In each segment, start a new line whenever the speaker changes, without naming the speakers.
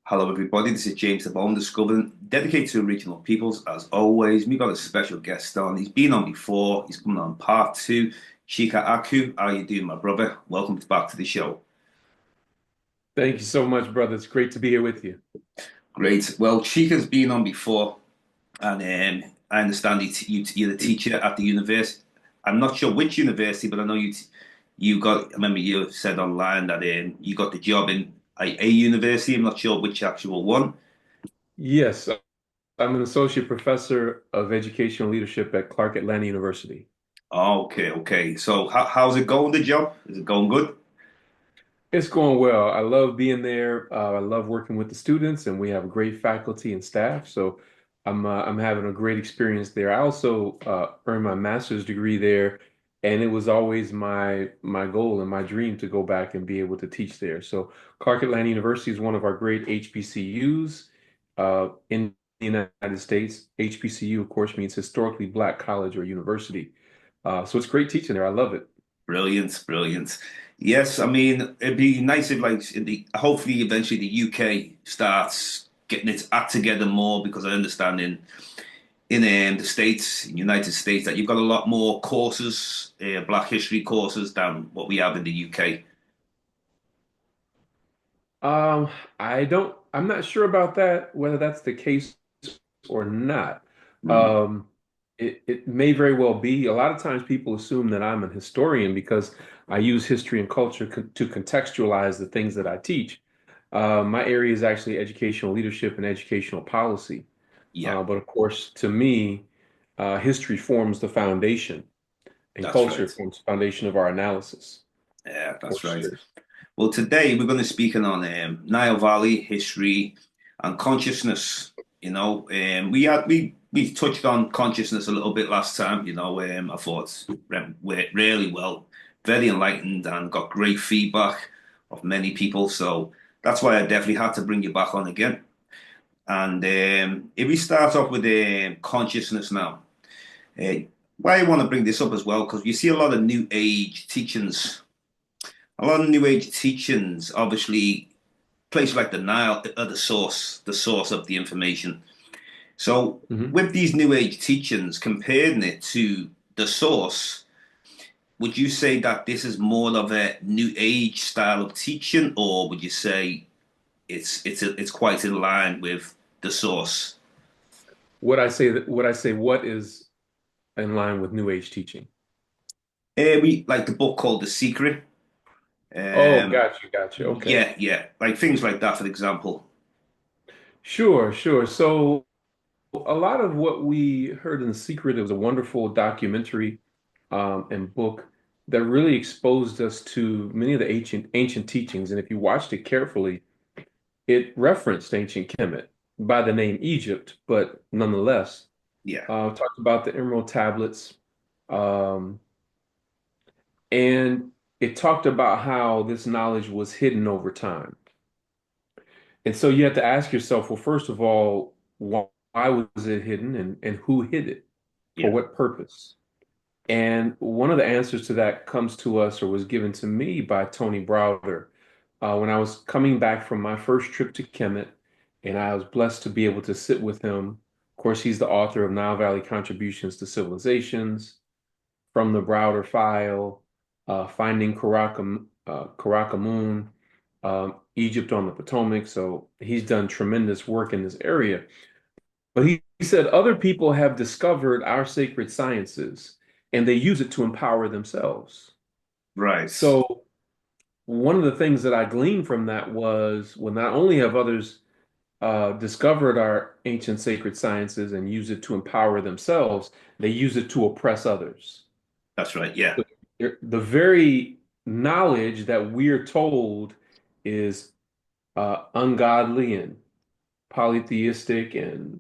Hello, everybody. This is James Diboe, Discovering, dedicated to regional peoples. As always, we got a special guest on. He's been on before. He's coming on part two. Chike Akua, how you doing, my brother? Welcome back to the show.
Thank you so much, brother. It's great to be here with you.
Great. Well, Chika's been on before, and I understand you're the teacher at the university. I'm not sure which university, but I know you got. I remember you said online that you got the job in a university. I'm not sure which actual one.
Yes, I'm an associate professor of educational leadership at Clark Atlanta University.
Oh, okay, okay. So how's it going, the job? Is it going good?
It's going well. I love being there. I love working with the students, and we have a great faculty and staff. So I'm having a great experience there. I also earned my master's degree there, and it was always my goal and my dream to go back and be able to teach there. So Clark Atlanta University is one of our great HBCUs in the United States. HBCU, of course, means historically Black college or university. So it's great teaching there. I love it.
Brilliant, brilliant. Yes, I mean it'd be nice if hopefully eventually the UK starts getting its act together more because I understand in the States, in United States, that you've got a lot more courses, Black History courses than what we have in the UK.
Um, I'm not sure about that, whether that's the case or not.
Mm,
Um, it may very well be. A lot of times people assume that I'm an historian because I use history and culture to contextualize the things that I teach. My area is actually educational leadership and educational policy.
yeah,
But of course, to me, history forms the foundation and
that's
culture
right.
forms the foundation of our analysis
Yeah,
for
that's right.
sure.
Well, today we're going to speak on Nile Valley history and consciousness. We touched on consciousness a little bit last time. I thought went really well, very enlightened, and got great feedback of many people. So that's why I definitely had to bring you back on again. And if we start off with consciousness now, uh, why I want to bring this up as well because you see a lot of new age teachings, a lot of new age teachings, obviously places like the Nile are the source of the information. So
Mhm.
with these new age teachings, comparing it to the source, would you say that this is more of a new age style of teaching, or would you say it's quite in line with the source?
Would I say what is in line with New Age teaching?
We like the book called The Secret.
Oh,
Um,
gotcha. Okay.
yeah, yeah, like things like that, for example.
Sure. So a lot of what we heard in The Secret, it was a wonderful documentary and book that really exposed us to many of the ancient teachings. And if you watched it carefully, it referenced ancient Kemet by the name Egypt, but nonetheless,
Yeah,
talked about the Emerald Tablets, um, and it talked about how this knowledge was hidden over time. And so you have to ask yourself, well, first of all, why was it hidden and who hid it? For
yeah,
what purpose? And one of the answers to that comes to us or was given to me by Tony Browder when I was coming back from my first trip to Kemet, and I was blessed to be able to sit with him. Of course, he's the author of Nile Valley Contributions to Civilizations, From the Browder File, Finding Karakamoon, Egypt on the Potomac. So he's done tremendous work in this area. But he said other people have discovered our sacred sciences and they use it to empower themselves.
right.
So one of the things that I gleaned from that was, well, not only have others discovered our ancient sacred sciences and use it to empower themselves, they use it to oppress others.
That's right. Yeah,
The very knowledge that we're told is ungodly and polytheistic and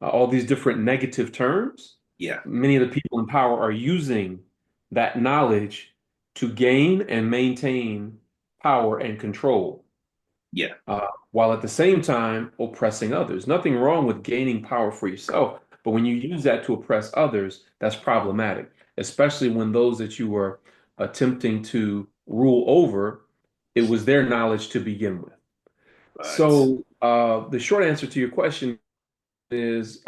all these different negative terms,
yeah,
many of the people in power are using that knowledge to gain and maintain power and control,
yeah,
while at the same time oppressing others. Nothing wrong with gaining power for yourself, but when you use that to oppress others, that's problematic, especially when those that you were attempting to rule over, it was their knowledge to begin with.
Right.
So the short answer to your question is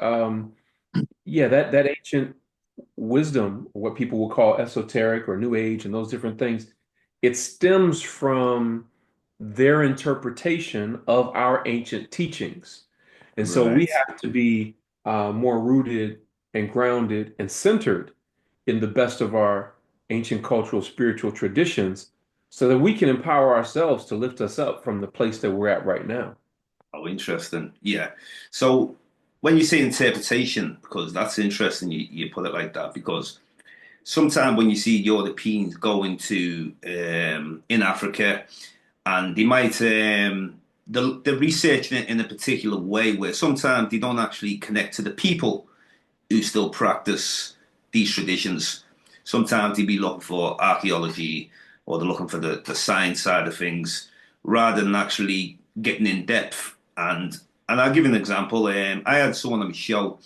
yeah, that ancient wisdom, what people will call esoteric or new age and those different things, it stems from their interpretation of our ancient teachings. And so we
Right.
have to be more rooted and grounded and centered in the best of our ancient cultural spiritual traditions so that we can empower ourselves to lift us up from the place that we're at right now.
Oh, interesting. Yeah. So when you say interpretation, because that's interesting, you put it like that, because sometimes when you see Europeans going to in Africa, and they might they're researching it in a particular way where sometimes they don't actually connect to the people who still practice these traditions. Sometimes they'd be looking for archaeology or they're looking for the science side of things rather than actually getting in depth. And I'll give you an example. I had someone on my show,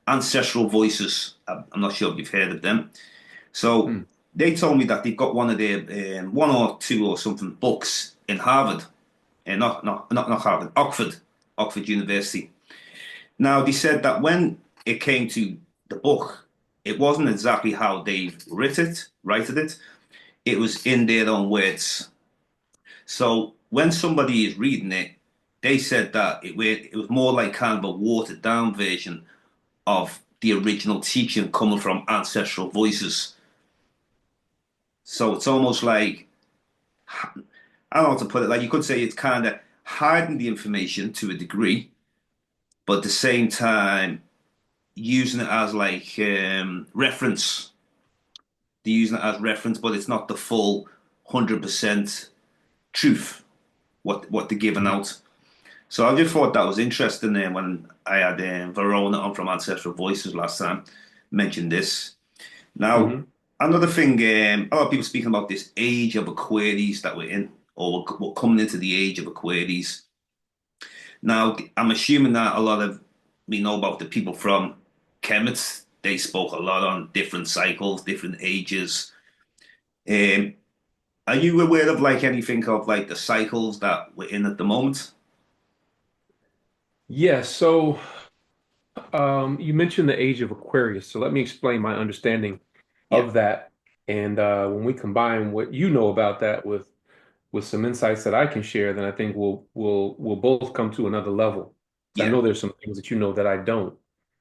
Ancestral Voices. I'm not sure if you've heard of them. So
Hmm.
they told me that they've got one of their one or two or something books in Harvard, and not Harvard, Oxford University. Now, they said that when it came to the book, it wasn't exactly how they've written it. It was in their own words. So when somebody is reading it, they said that it was more like kind of a watered down version of the original teaching coming from ancestral voices. So it's almost like, I don't know how to put it, like you could say it's kind of hiding the information to a degree, but at the same time, using it as like reference. They're using it as reference, but it's not the full 100% truth what they're giving out. So I just thought that was interesting there when I had Verona on from Ancestral Voices last time mentioned this. Now,
Hmm.
another thing, a lot of people speaking about this age of Aquarius that we're in, or we're coming into the age of Aquarius. Now, I'm assuming that a lot of we know about the people from Kemet. They spoke a lot on different cycles, different ages. Um, are you aware of like anything of like the cycles that we're in at the moment?
Yeah, so you mentioned the age of Aquarius, so let me explain my understanding
Yeah,
of that. And when we combine what you know about that with some insights that I can share, then I think we'll both come to another level. So I
yeah,
know there's some things that you know that I don't.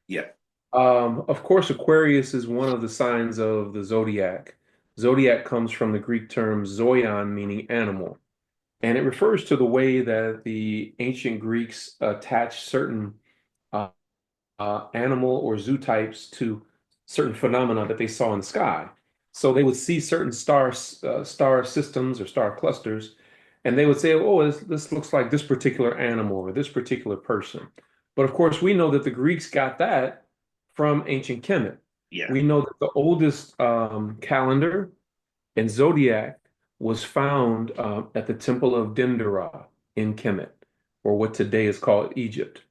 yeah,
Of course, Aquarius is one of the signs of the zodiac. Zodiac comes from the Greek term zoion, meaning animal, and it refers to the way that the ancient Greeks attached certain uh, animal or zoo types to certain phenomena that they saw in the sky. So they would see certain star systems or star clusters, and they would say, "Oh, this looks like this particular animal or this particular person." But of course, we know that the Greeks got that from ancient Kemet.
yeah,
We know that the oldest calendar and zodiac was found at the Temple of Dendera in Kemet, or what today is called Egypt.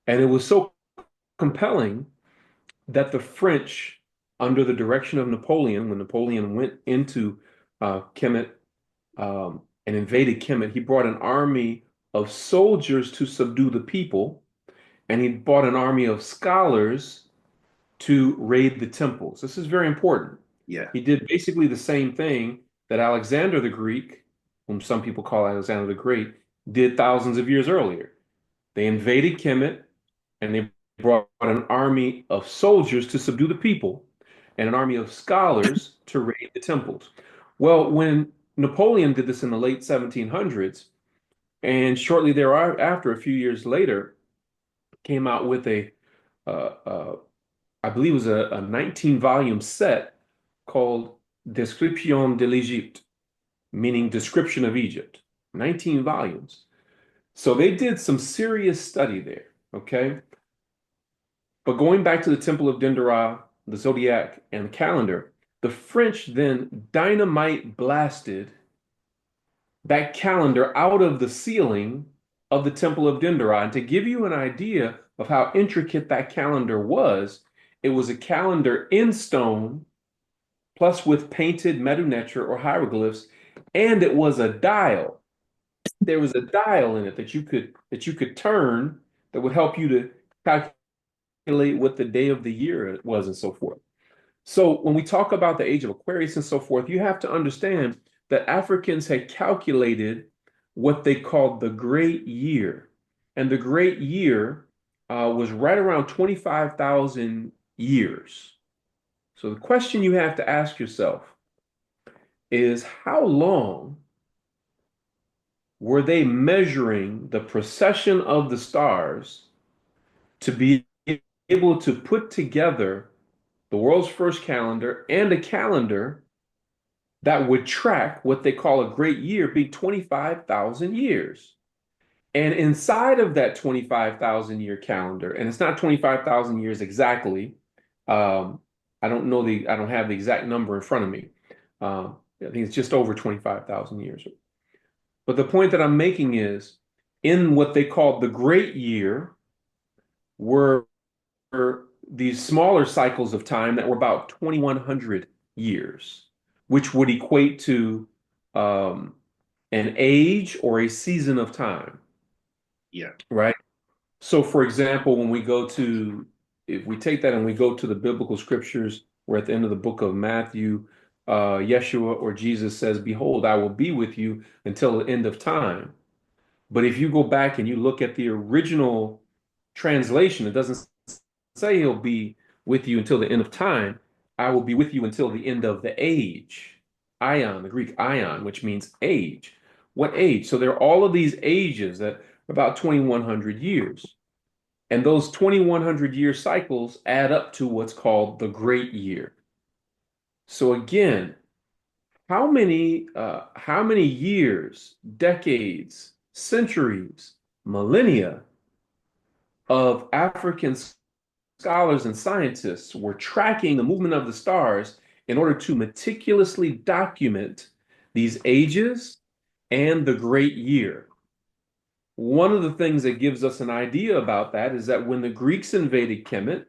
And it was so compelling that the French, under the direction of Napoleon, when Napoleon went into Kemet and invaded Kemet, he brought an army of soldiers to subdue the people, and he brought an army of scholars to raid the temples. This is very important.
yeah,
He did basically the same thing that Alexander the Greek, whom some people call Alexander the Great, did thousands of years earlier. They invaded Kemet and they brought an army of soldiers to subdue the people and an army of scholars to raid the temples. Well, when Napoleon did this in the late 1700s, and shortly thereafter, a few years later, came out with uh, uh, I believe it was a 19 volume set called Description de l'Égypte, meaning description of Egypt. 19 volumes. So they did some serious study there, okay? But going back to the Temple of Dendera, the zodiac, and the calendar, the French then dynamite blasted that calendar out of the ceiling of the Temple of Dendera. And to give you an idea of how intricate that calendar was, it was a calendar in stone, plus with painted medunetra or hieroglyphs, and it was a dial. there was a dial in it that you could turn that would help you to calculate what the day of the year it was and so forth. So when we talk about the age of Aquarius and so forth, you have to understand that Africans had calculated what they called the Great Year. And the Great Year was right around 25,000 years. So the question you have to ask yourself is how long were they measuring the precession of the stars to be able to put together the world's first calendar and a calendar that would track what they call a great year, being 25,000 years. And inside of that 25,000 year calendar, and it's not 25,000 years exactly. Um, I don't have the exact number in front of me. I think it's just over 25,000 years. But the point that I'm making is in what they called the great year were these smaller cycles of time that were about 2,100 years, which would equate to um, an age or a season of time,
Yeah.
right? So, for example, if we take that and we go to the biblical scriptures, we're at the end of the book of Matthew, Yeshua or Jesus says, "Behold, I will be with you until the end of time." But if you go back and you look at the original translation, it doesn't say he'll be with you until the end of time. I will be with you until the end of the age. Ion, the Greek ion, which means age. What age? So there are all of these ages that are about 2,100 years. And those 2,100 year cycles add up to what's called the great year. So again, how many years, decades, centuries, millennia of African scholars and scientists were tracking the movement of the stars in order to meticulously document these ages and the great year. One of the things that gives us an idea about that is that when the Greeks invaded Kemet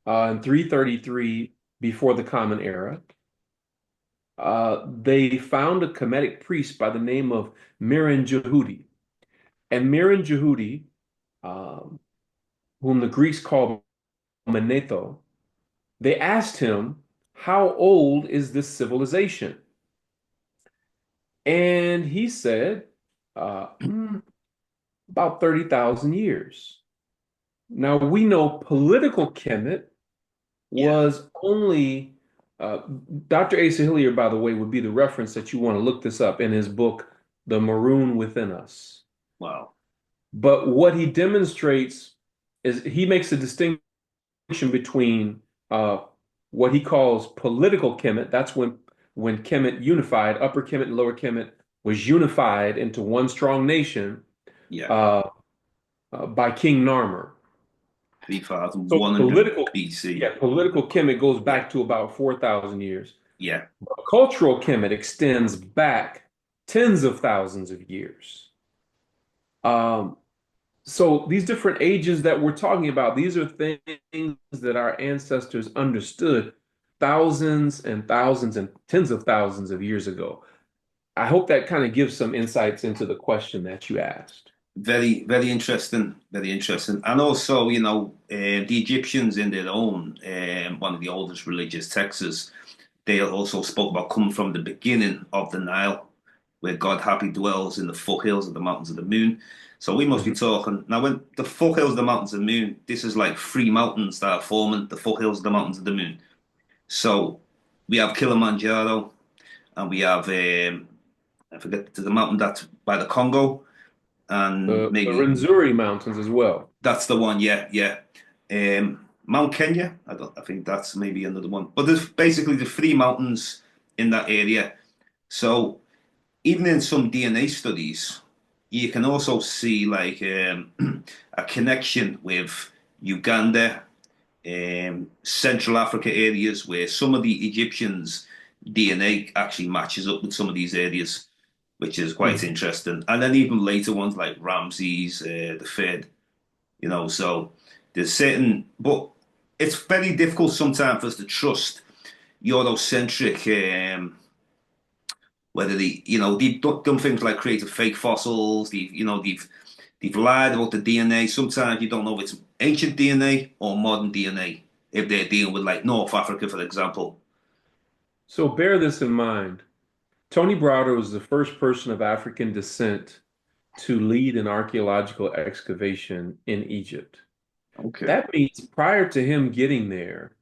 in 333 before the Common Era, they found a Kemetic priest by the name of Miran Jehudi. And Miran Jehudi, um, whom the Greeks call Manetho, they asked him, how old is this civilization? And he said, about 30,000 years. Now we know political Kemet
Yeah.
was only, uh, Dr. Asa Hillier, by the way, would be the reference that you want to look this up in his book, The Maroon Within Us.
Wow.
But what he demonstrates is he makes a distinction between what he calls political Kemet. That's when Kemet unified, Upper Kemet and Lower Kemet was unified into one strong nation
Yeah.
uh, by King Narmer. So
3,100 BC.
political Kemet goes
Yeah.
back to about 4,000 years.
Yeah.
But cultural Kemet extends back tens of thousands of years. Um, So these different ages that we're talking about, these are things that our ancestors understood thousands and thousands and tens of thousands of years ago. I hope that kind of gives some insights into the question that you asked.
Very, very interesting. Very interesting. And also, the Egyptians in their own, one of the oldest religious texts, they also spoke about coming from the beginning of the Nile, where God happy dwells in the foothills of the mountains of the moon. So we must be
Mhm.
talking now when the foothills of the mountains of the moon, this is like three mountains that are forming the foothills of the mountains of the moon. So we have Kilimanjaro and we have I forget the mountain that's by the Congo and
The
maybe
Renzori Mountains as well.
that's the one, yeah, yeah. Mount Kenya, I think that's maybe another one. But there's basically the three mountains in that area. So even in some DNA studies, you can also see like a connection with Uganda, Central Africa areas where some of the Egyptians' DNA actually matches up with some of these areas, which is quite
Mhm.
interesting. And then even later ones like Ramses the Third, so there's certain, but it's very difficult sometimes for us to trust Eurocentric whether they've done things like created fake fossils. They've lied about the DNA. Sometimes you don't know if it's ancient DNA or modern DNA if they're dealing with like North Africa, for example.
So bear this in mind. Tony Browder was the first person of African descent to lead an archaeological excavation in Egypt.
Okay.
That means prior to him getting there,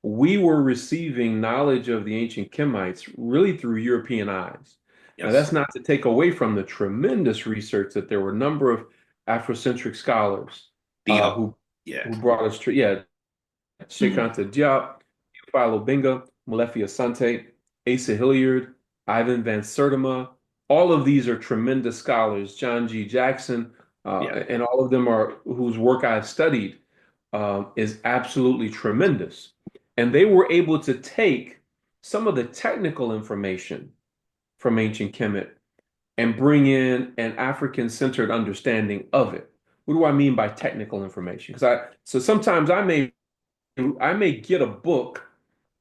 we were receiving knowledge of the ancient Kemites really through European eyes. Now,
Yes.
that's not to take away from the tremendous research that there were a number of Afrocentric scholars
The yeah.
who brought us to, yeah, Cheikh
Mhm.
Anta Diop, Philo Benga, Molefi Asante, Asa Hilliard, Ivan Van Sertima. All of these are tremendous scholars. John G. Jackson,
Yeah.
and all of them are whose work I've studied is absolutely tremendous. And they were able to take some of the technical information from ancient Kemet and bring in an African-centered understanding of it. What do I mean by technical information? So sometimes I may get a book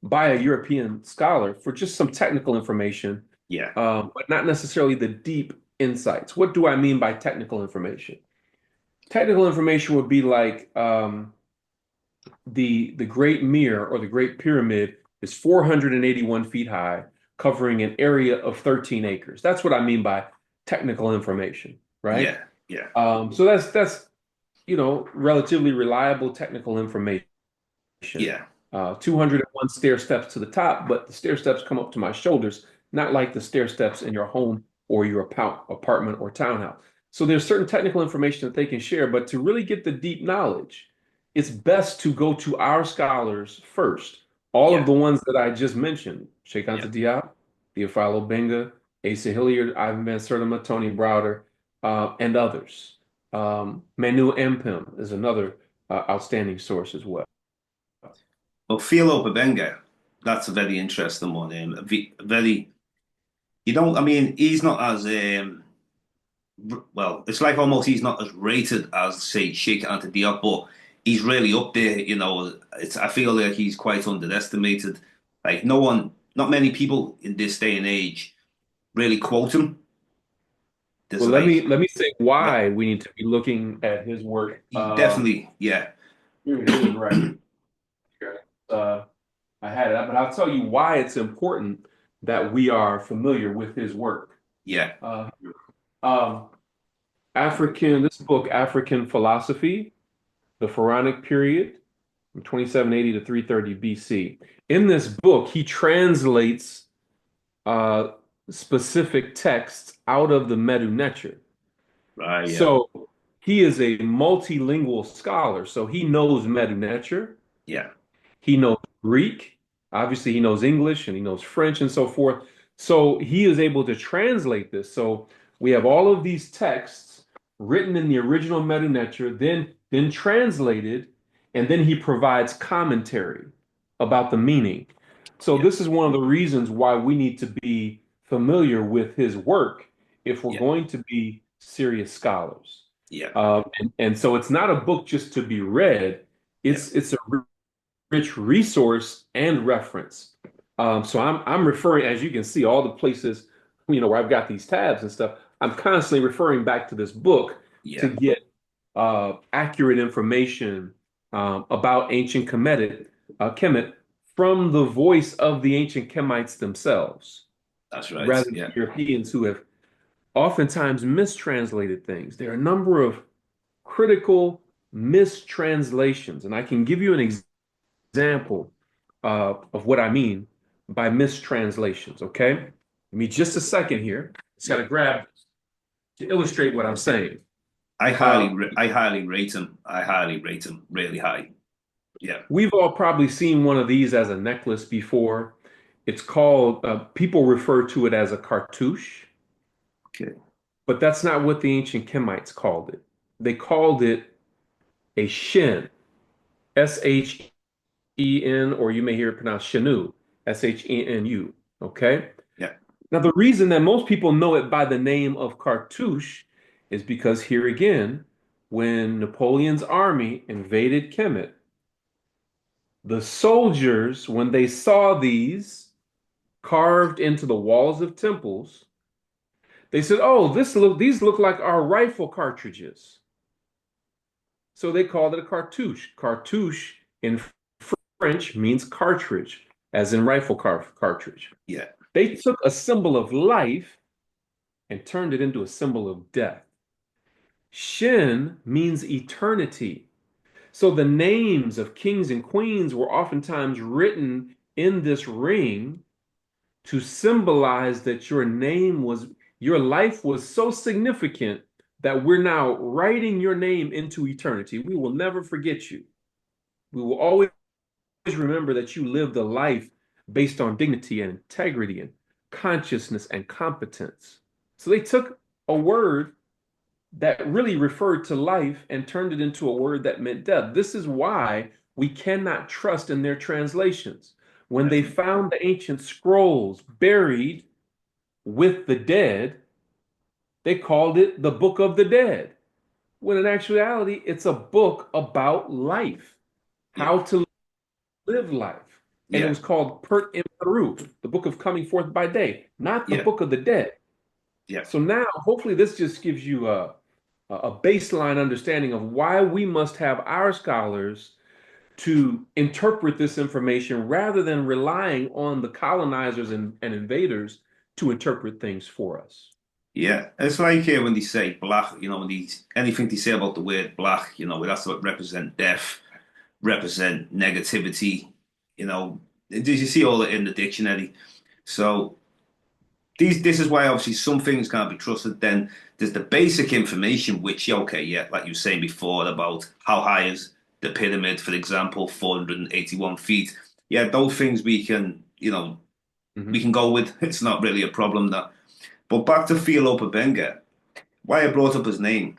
by a European scholar for just some technical information,
Yeah.
but not necessarily the deep insights. What do I mean by technical information? Technical information would be like the Great Mirror or the Great Pyramid is 481 feet high, covering an area of 13 acres. That's what I mean by technical information, right?
Yeah. Yeah.
So that's relatively reliable technical information.
Yeah.
201 stair steps to the top, but the stair steps come up to my shoulders, not like the stair steps in your home or your apartment or townhouse. So there's certain technical information that they can share, but to really get the deep knowledge, it's best to go to our scholars first. All of
Yeah.
the ones that I just mentioned, Cheikh
Yeah.
Anta Diop, Theophilo Benga, Asa Hilliard, Ivan Van Sertima, Tony Browder, and others. Manu Empim is another outstanding source as well.
Well, Philo Babenga, that's a very interesting one. Very, I mean, he's not as well, it's like almost he's not as rated as say Sheikh Anta Diop, but he's really up there. I feel like he's quite underestimated. Like not many people in this day and age really quote him. There's
Well,
like,
let me say
yeah,
why we need to be looking at his work.
he definitely, yeah,
Here it is, right here. I had it, but I'll tell you why it's important that we are familiar with his work.
yeah,
Uh, um, this book, African Philosophy, the Pharaonic Period, from 2780 to 330 BC. In this book, he translates uh, specific texts out of the Medu Neter.
right, yeah,
So he is a multilingual scholar. So he knows Medu Neter,
yeah,
he knows Greek, obviously he knows English and he knows French and so forth. So he is able to translate this. So we have all of these texts written in the original Medu Neter, then translated, and then he provides commentary about the meaning. So
yeah,
this is one of the reasons why we need to be familiar with his work if we're
yeah,
going to be serious scholars.
yeah,
And so it's not a book just to be read.
yeah,
It's a rich resource and reference. So I'm referring, as you can see, all the places, where I've got these tabs and stuff. I'm constantly referring back to this book to
yeah,
get accurate information about ancient Kemet from the voice of the ancient Kemites themselves,
that's right,
rather than
yeah,
Europeans who have oftentimes mistranslated things. There are a number of critical mistranslations, and I can give you an example of what I mean by mistranslations. Okay, give me just a second here. Just got
yeah.
to grab this to illustrate what I'm saying. Uh,
I highly rate him. I highly rate him really high. Yeah.
we've all probably seen one of these as a necklace before. It's called, people refer to it as a cartouche,
Okay.
but that's not what the ancient Kemites called it. They called it a shin, Shen, or you may hear it pronounced Shenu, Shenu. Okay.
Yeah.
Now, the reason that most people know it by the name of cartouche is because here again, when Napoleon's army invaded Kemet, the soldiers, when they saw these, carved into the walls of temples. They said, "Oh, these look like our rifle cartridges." So they called it a cartouche. Cartouche in French means cartridge, as in cartridge.
Yeah.
They took a symbol of life and turned it into a symbol of death. Shin means eternity. So the names of kings and queens were oftentimes written in this ring to symbolize that your life was so significant that we're now writing your name into eternity. We will never forget you. We will always remember that you lived a life based on dignity and integrity and consciousness and competence. So they took a word that really referred to life and turned it into a word that meant death. This is why we cannot trust in their translations. When they
Definitely.
found the ancient scrolls buried with the dead, they called it the Book of the Dead, when in actuality, it's a book about life,
Yeah.
how to live life. And it
Yeah.
was called Pert Imperu, the book of coming forth by day, not the
Yeah.
book of the dead.
Yeah.
So now, hopefully, this just gives you a baseline understanding of why we must have our scholars to interpret this information rather than relying on the colonizers and invaders to interpret things for us.
Yeah. It's like when they say black, when anything they say about the word black, that's what represent death, represent negativity, you know. Did you see all it in the dictionary? So this is why obviously some things can't be trusted. Then there's the basic information, which okay, yeah, like you were saying before about how high is the pyramid, for example, 481 feet. Yeah, those things we
Mhm.
can go with. It's not really a problem that. But back to Philo Benga, why I brought up his name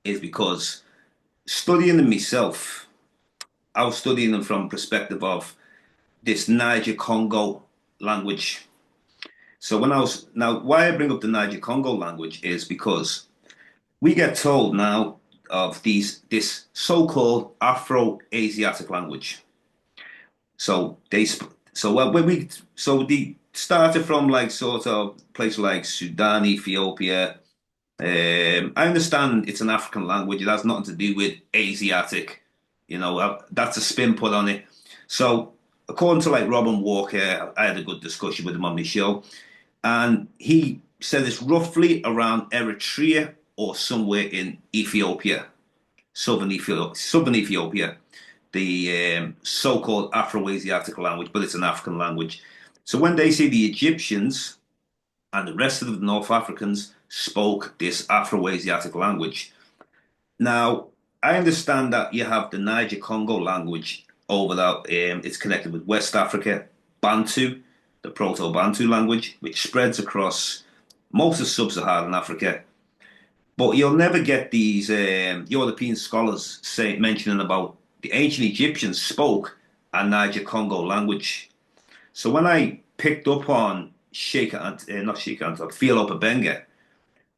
is because studying him myself, I was studying him from perspective of this Niger Congo language. So when I was now, why I bring up the Niger Congo language is because we get told now of this so-called Afro-Asiatic language. So when we they started from like sort of places like Sudan, Ethiopia. I understand it's an African language. It has nothing to do with Asiatic. That's a spin put on it. So according to like Robin Walker, I had a good discussion with him on the show, and he said it's roughly around Eritrea or somewhere in Ethiopia, southern Ethiopia, the so-called Afro-Asiatic language, but it's an African language. So when they say the Egyptians and the rest of the North Africans spoke this Afro-Asiatic language. Now, I understand that you have the Niger Congo language over that. It's connected with West Africa, Bantu, the Proto-Bantu language, which spreads across most of sub-Saharan Africa. But you'll never get these European scholars mentioning about the ancient Egyptians spoke a Niger Congo language. So when I picked up on not Sheikh Anta, Philo Benga,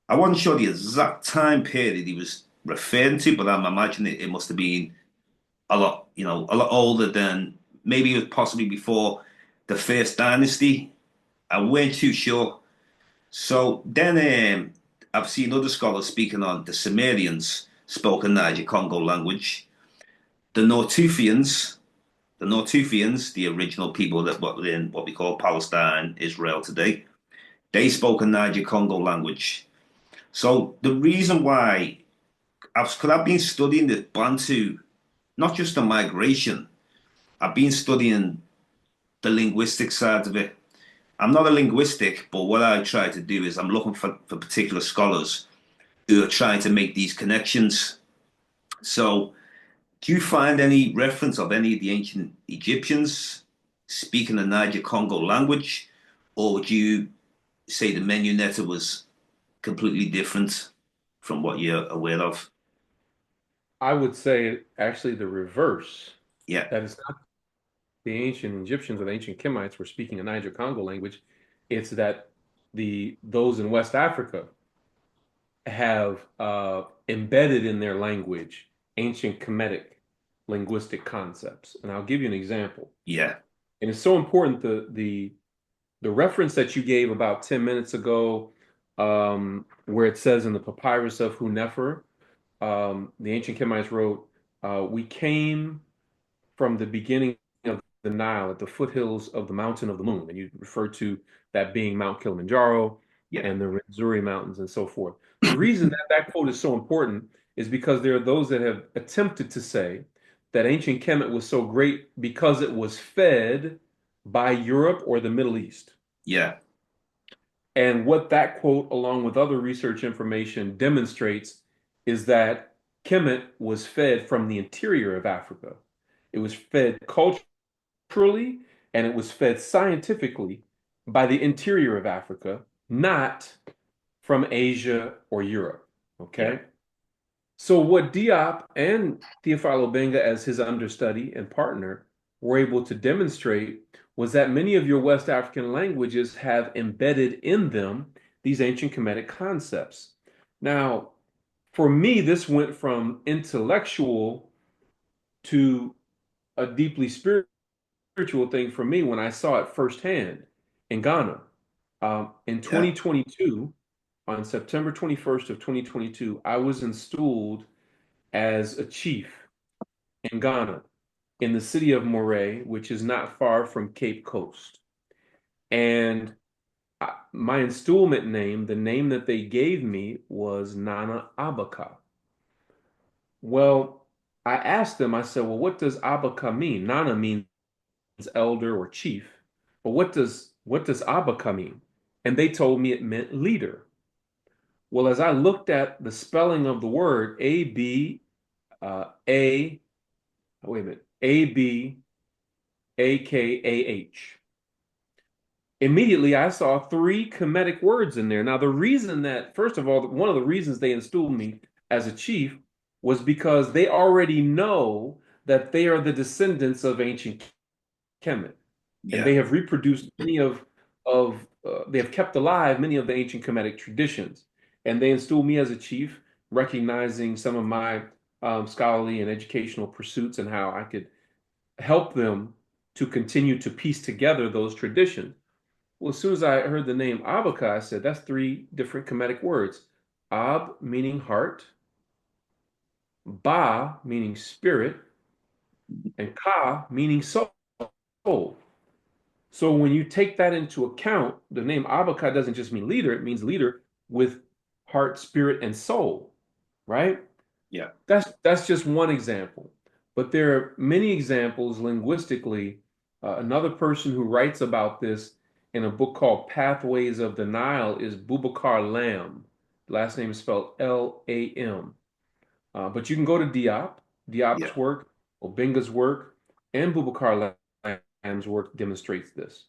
I wasn't sure the exact time period he was referring to, but I'm imagining it must have been a lot older than maybe it was possibly before the first dynasty. I weren't too sure. So then I've seen other scholars speaking on the Sumerians spoke a Niger Congo language, the Nortufians, the original people that were in what we call Palestine, Israel today, they spoke a Niger Congo language. So the reason why I've been studying the Bantu, not just the migration, I've been studying the linguistic side of it. I'm not a linguistic, but what I try to do is I'm looking for particular scholars who are trying to make these connections. So, do you find any reference of any of the ancient Egyptians speaking the Niger Congo language, or would you say the menu netta was completely different from what you're aware of?
I would say actually the reverse.
Yeah,
That is not the ancient Egyptians or the ancient Kemites were speaking a Niger-Congo language. It's that those in West Africa have embedded in their language ancient Kemetic linguistic concepts. And I'll give you an example.
yeah,
And it's so important the the reference that you gave about 10 minutes ago, where it says in the papyrus of Hunefer, the ancient Kemites wrote, we came from the beginning of the Nile at the foothills of the Mountain of the Moon. And you refer to that being Mount Kilimanjaro
Yeah.
and the Rwenzori Mountains and so forth. The reason that that quote is so important is because there are those that have attempted to say that ancient Kemet was so great because it was fed by Europe or the Middle East.
Yeah.
And what that quote, along with other research information, demonstrates is that Kemet was fed from the interior of Africa. It was fed culturally and it was fed scientifically by the interior of Africa, not from Asia or Europe.
Yeah.
Okay. So, what Diop and Theophilo Benga, as his understudy and partner, were able to demonstrate was that many of your West African languages have embedded in them these ancient Kemetic concepts. Now, for me, this went from intellectual to a deeply spiritual thing for me when I saw it firsthand in Ghana. In
Yeah.
2022, on September 21st of 2022, I was installed as a chief in Ghana in the city of Moray, which is not far from Cape Coast. And my installment name, the name that they gave me was Nana Abaka. Well, I asked them, I said, well, what does Abaka mean? Nana means elder or chief. But what does Abaka mean? And they told me it meant leader. Well, as I looked at the spelling of the word A, wait a minute, Abakah. Immediately, I saw three Kemetic words in there. Now, the reason that, first of all, one of the reasons they installed me as a chief was because they already know that they are the descendants of ancient Kemet, and
Yeah.
they have reproduced many they have kept alive many of the ancient Kemetic traditions. And they installed me as a chief, recognizing some of my scholarly and educational pursuits and how I could help them to continue to piece together those traditions. Well, as soon as I heard the name Abaka, I said, that's three different Kemetic words. Ab meaning heart, Ba meaning spirit, and Ka meaning soul. So when you take that into account, the name Abaka doesn't just mean leader, it means leader with heart, spirit, and soul, right?
Yeah.
That's just one example. But there are many examples linguistically. Another person who writes about this in a book called Pathways of the Nile is Boubacar Lam. Last name is spelled Lam. But you can go to
Yeah.
Diop's work, Obenga's work, and Boubacar Lam's work demonstrates this.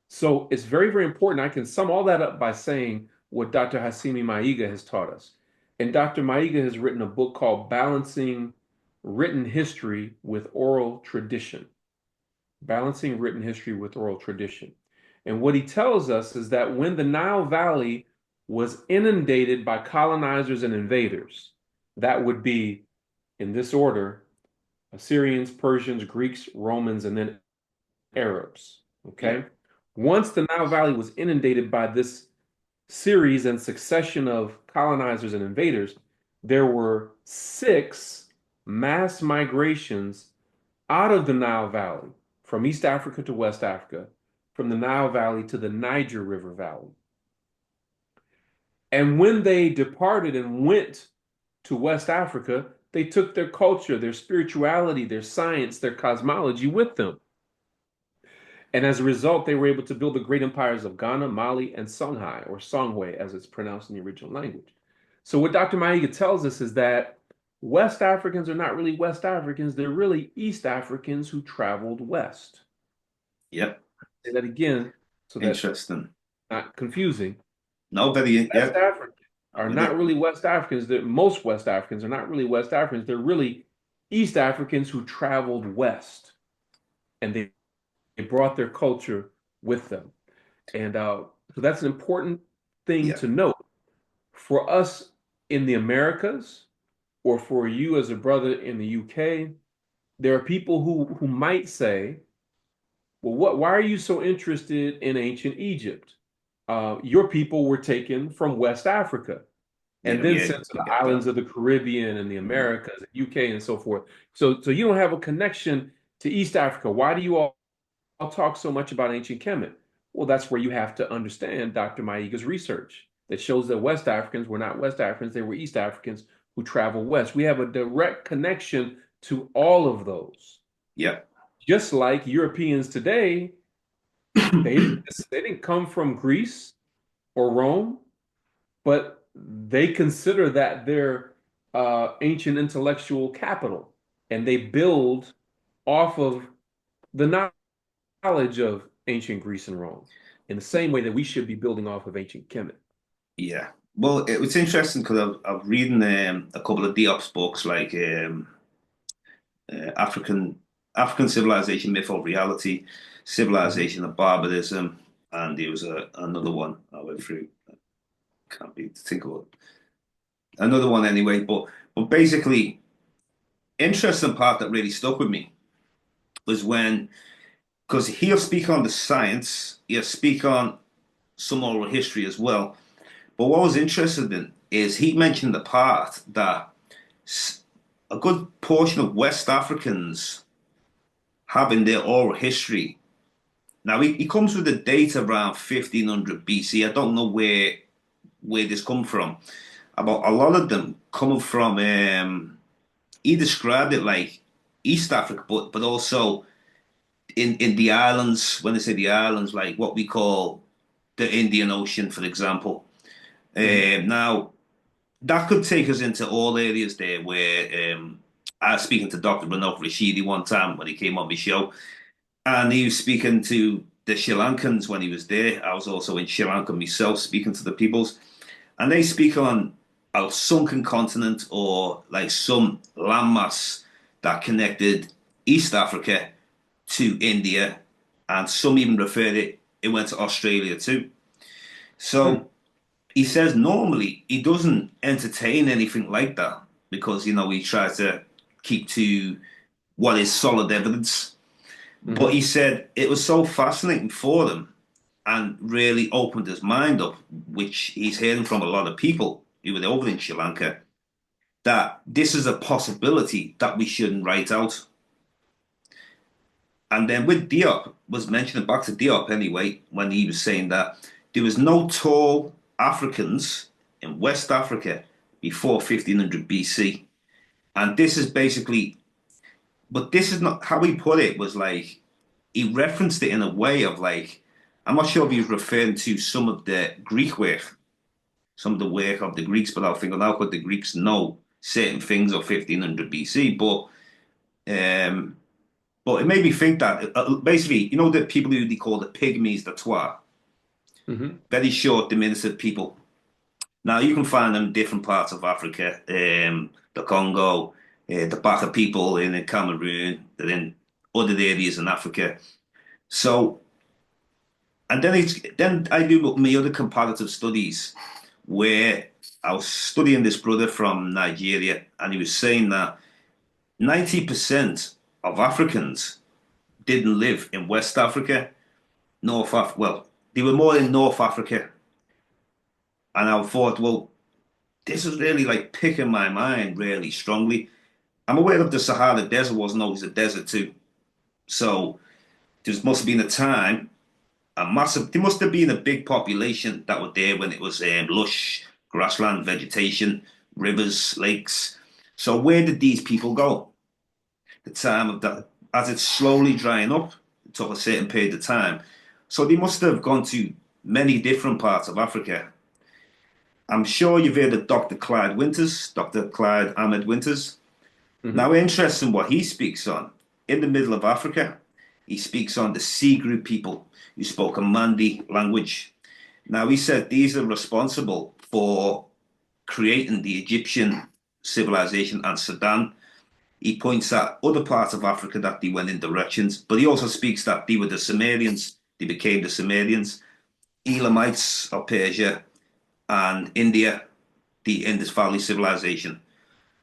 So it's very, very important. I can sum all that up by saying what Dr. Hassimi Maiga has taught us. And Dr. Maiga has written a book called Balancing Written History with Oral Tradition. Balancing Written History with Oral Tradition. And what he tells us is that when the Nile Valley was inundated by colonizers and invaders, that would be, in this order, Assyrians, Persians, Greeks, Romans, and then Arabs.
Yeah.
Okay. Once the Nile Valley was inundated by this series and succession of colonizers and invaders, there were six mass migrations out of the Nile Valley from East Africa to West Africa, from the Nile Valley to the Niger River Valley. And when they departed and went to West Africa, they took their culture, their spirituality, their science, their cosmology with them. And as a result, they were able to build the great empires of Ghana, Mali, and Songhai, or Songhay, as it's pronounced in the original language. So what Dr. Maiga tells us is that West Africans are not really West Africans, they're really East Africans who traveled west.
Yep.
Say that again so that
Interesting.
not confusing.
No, very,
West
yeah,
Africans
I'm
are
with
not
it.
really West Africans. Most West Africans are not really West Africans. They're really East Africans who traveled west, and they brought their culture with them. And so that's an important thing
Yeah.
to note for us in the Americas, or for you as a brother in the UK. There are people who might say Well, why are you so interested in ancient Egypt? Your people were taken from West Africa and
Yeah,
then
yeah,
sent to
I
the
get that.
islands of the Caribbean and the
Mhm.
Americas, UK, and so forth. So you don't have a connection to East Africa. Why do you all talk so much about ancient Kemet? Well, that's where you have to understand Dr. Maiga's research that shows that West Africans were not West Africans, they were East Africans who traveled west. We have a direct connection to all of those.
Yeah.
Just like Europeans today, they didn't come from Greece or Rome, but they consider that their ancient intellectual capital, and they build off of the knowledge of ancient Greece and Rome in the same way that we should be building off of ancient Kemet.
Yeah. Well, it was interesting because I've reading a couple of Diop's books, like African Civilization, Myth or Reality,
Mhm.
Civilization of Barbarism, and there was another one I went through. Can't be to think of another one anyway. But basically, interesting part that really stuck with me was when because he'll speak on the science, he'll speak on some oral history as well. But what I was interested in is he mentioned the part that a good portion of West Africans have in their oral history. Now he comes with the date around 1500 BC. I don't know where this come from. About a lot of them coming from he described it like East Africa, but also in the islands. When they say the islands, like what we call the Indian Ocean, for example.
Mhm.
Now that could take us into all areas there where I was speaking to Dr. Ranok Rashidi one time when he came on my show, and he was speaking to the Sri Lankans when he was there. I was also in Sri Lanka myself speaking to the peoples, and they speak on a sunken continent or like some landmass that connected East Africa to India, and some even referred it went to Australia too.
Hmm.
So he says normally he doesn't entertain anything like that because he tries to keep to what is solid evidence. But he
Hmm.
said it was so fascinating for them and really opened his mind up, which he's hearing from a lot of people who were over in Sri Lanka, that this is a possibility that we shouldn't write out. And then with Diop, was mentioning back to Diop anyway, when he was saying that there was no tall Africans in West Africa before 1500 BC. And this is basically, but this is not how he put it, was like, he referenced it in a way of like, I'm not sure if he was referring to some of the Greek work, some of the work of the Greeks, but I was thinking, how could the Greeks know certain things of 1500 BC? Um, but it made me think that basically, the people who they call the pygmies, the Twa,
Hmm.
very short, diminutive people. Now you can find them in different parts of Africa, the Congo, the Baka people in Cameroon, they're in other areas in Africa. So, and then I do my other comparative studies where I was studying this brother from Nigeria, and he was saying that 90% of Africans didn't live in West Africa, well, they were more in North Africa. And I thought, well, this is really like picking my mind really strongly. I'm aware of the Sahara Desert wasn't always a desert too. So there must have been a time, there must have been a big population that were there when it was lush grassland vegetation, rivers, lakes. So where did these people go? The time of that, as it's slowly drying up, it took a certain period of time. So they must have gone to many different parts of Africa. I'm sure you've heard of Dr. Clyde Winters, Dr. Clyde Ahmed Winters. Now,
Hmm.
interesting what he speaks on. In the middle of Africa, he speaks on the Sea group people who spoke a Mandi language. Now, he said these are responsible for creating the Egyptian civilization and Sudan. He points at other parts of Africa that they went in directions, but he also speaks that they were the Sumerians. They became the Sumerians, Elamites of Persia, and India, the Indus Valley civilization.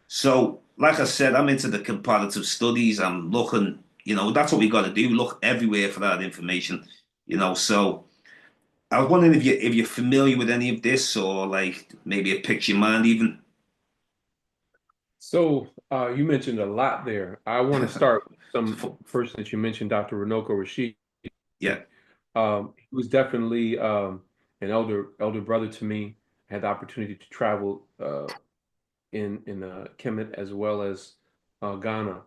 So, like I said, I'm into the comparative studies. I'm looking. that's what we got to do. Look everywhere for that information. So I was wondering if you're familiar with any of this, or like maybe it picks your mind even.
So you mentioned a lot there. I want to start with some person that you mentioned, Dr. Runoko Rashid.
Yeah,
He was definitely an elder brother to me. I had the opportunity to travel in Kemet as well as Ghana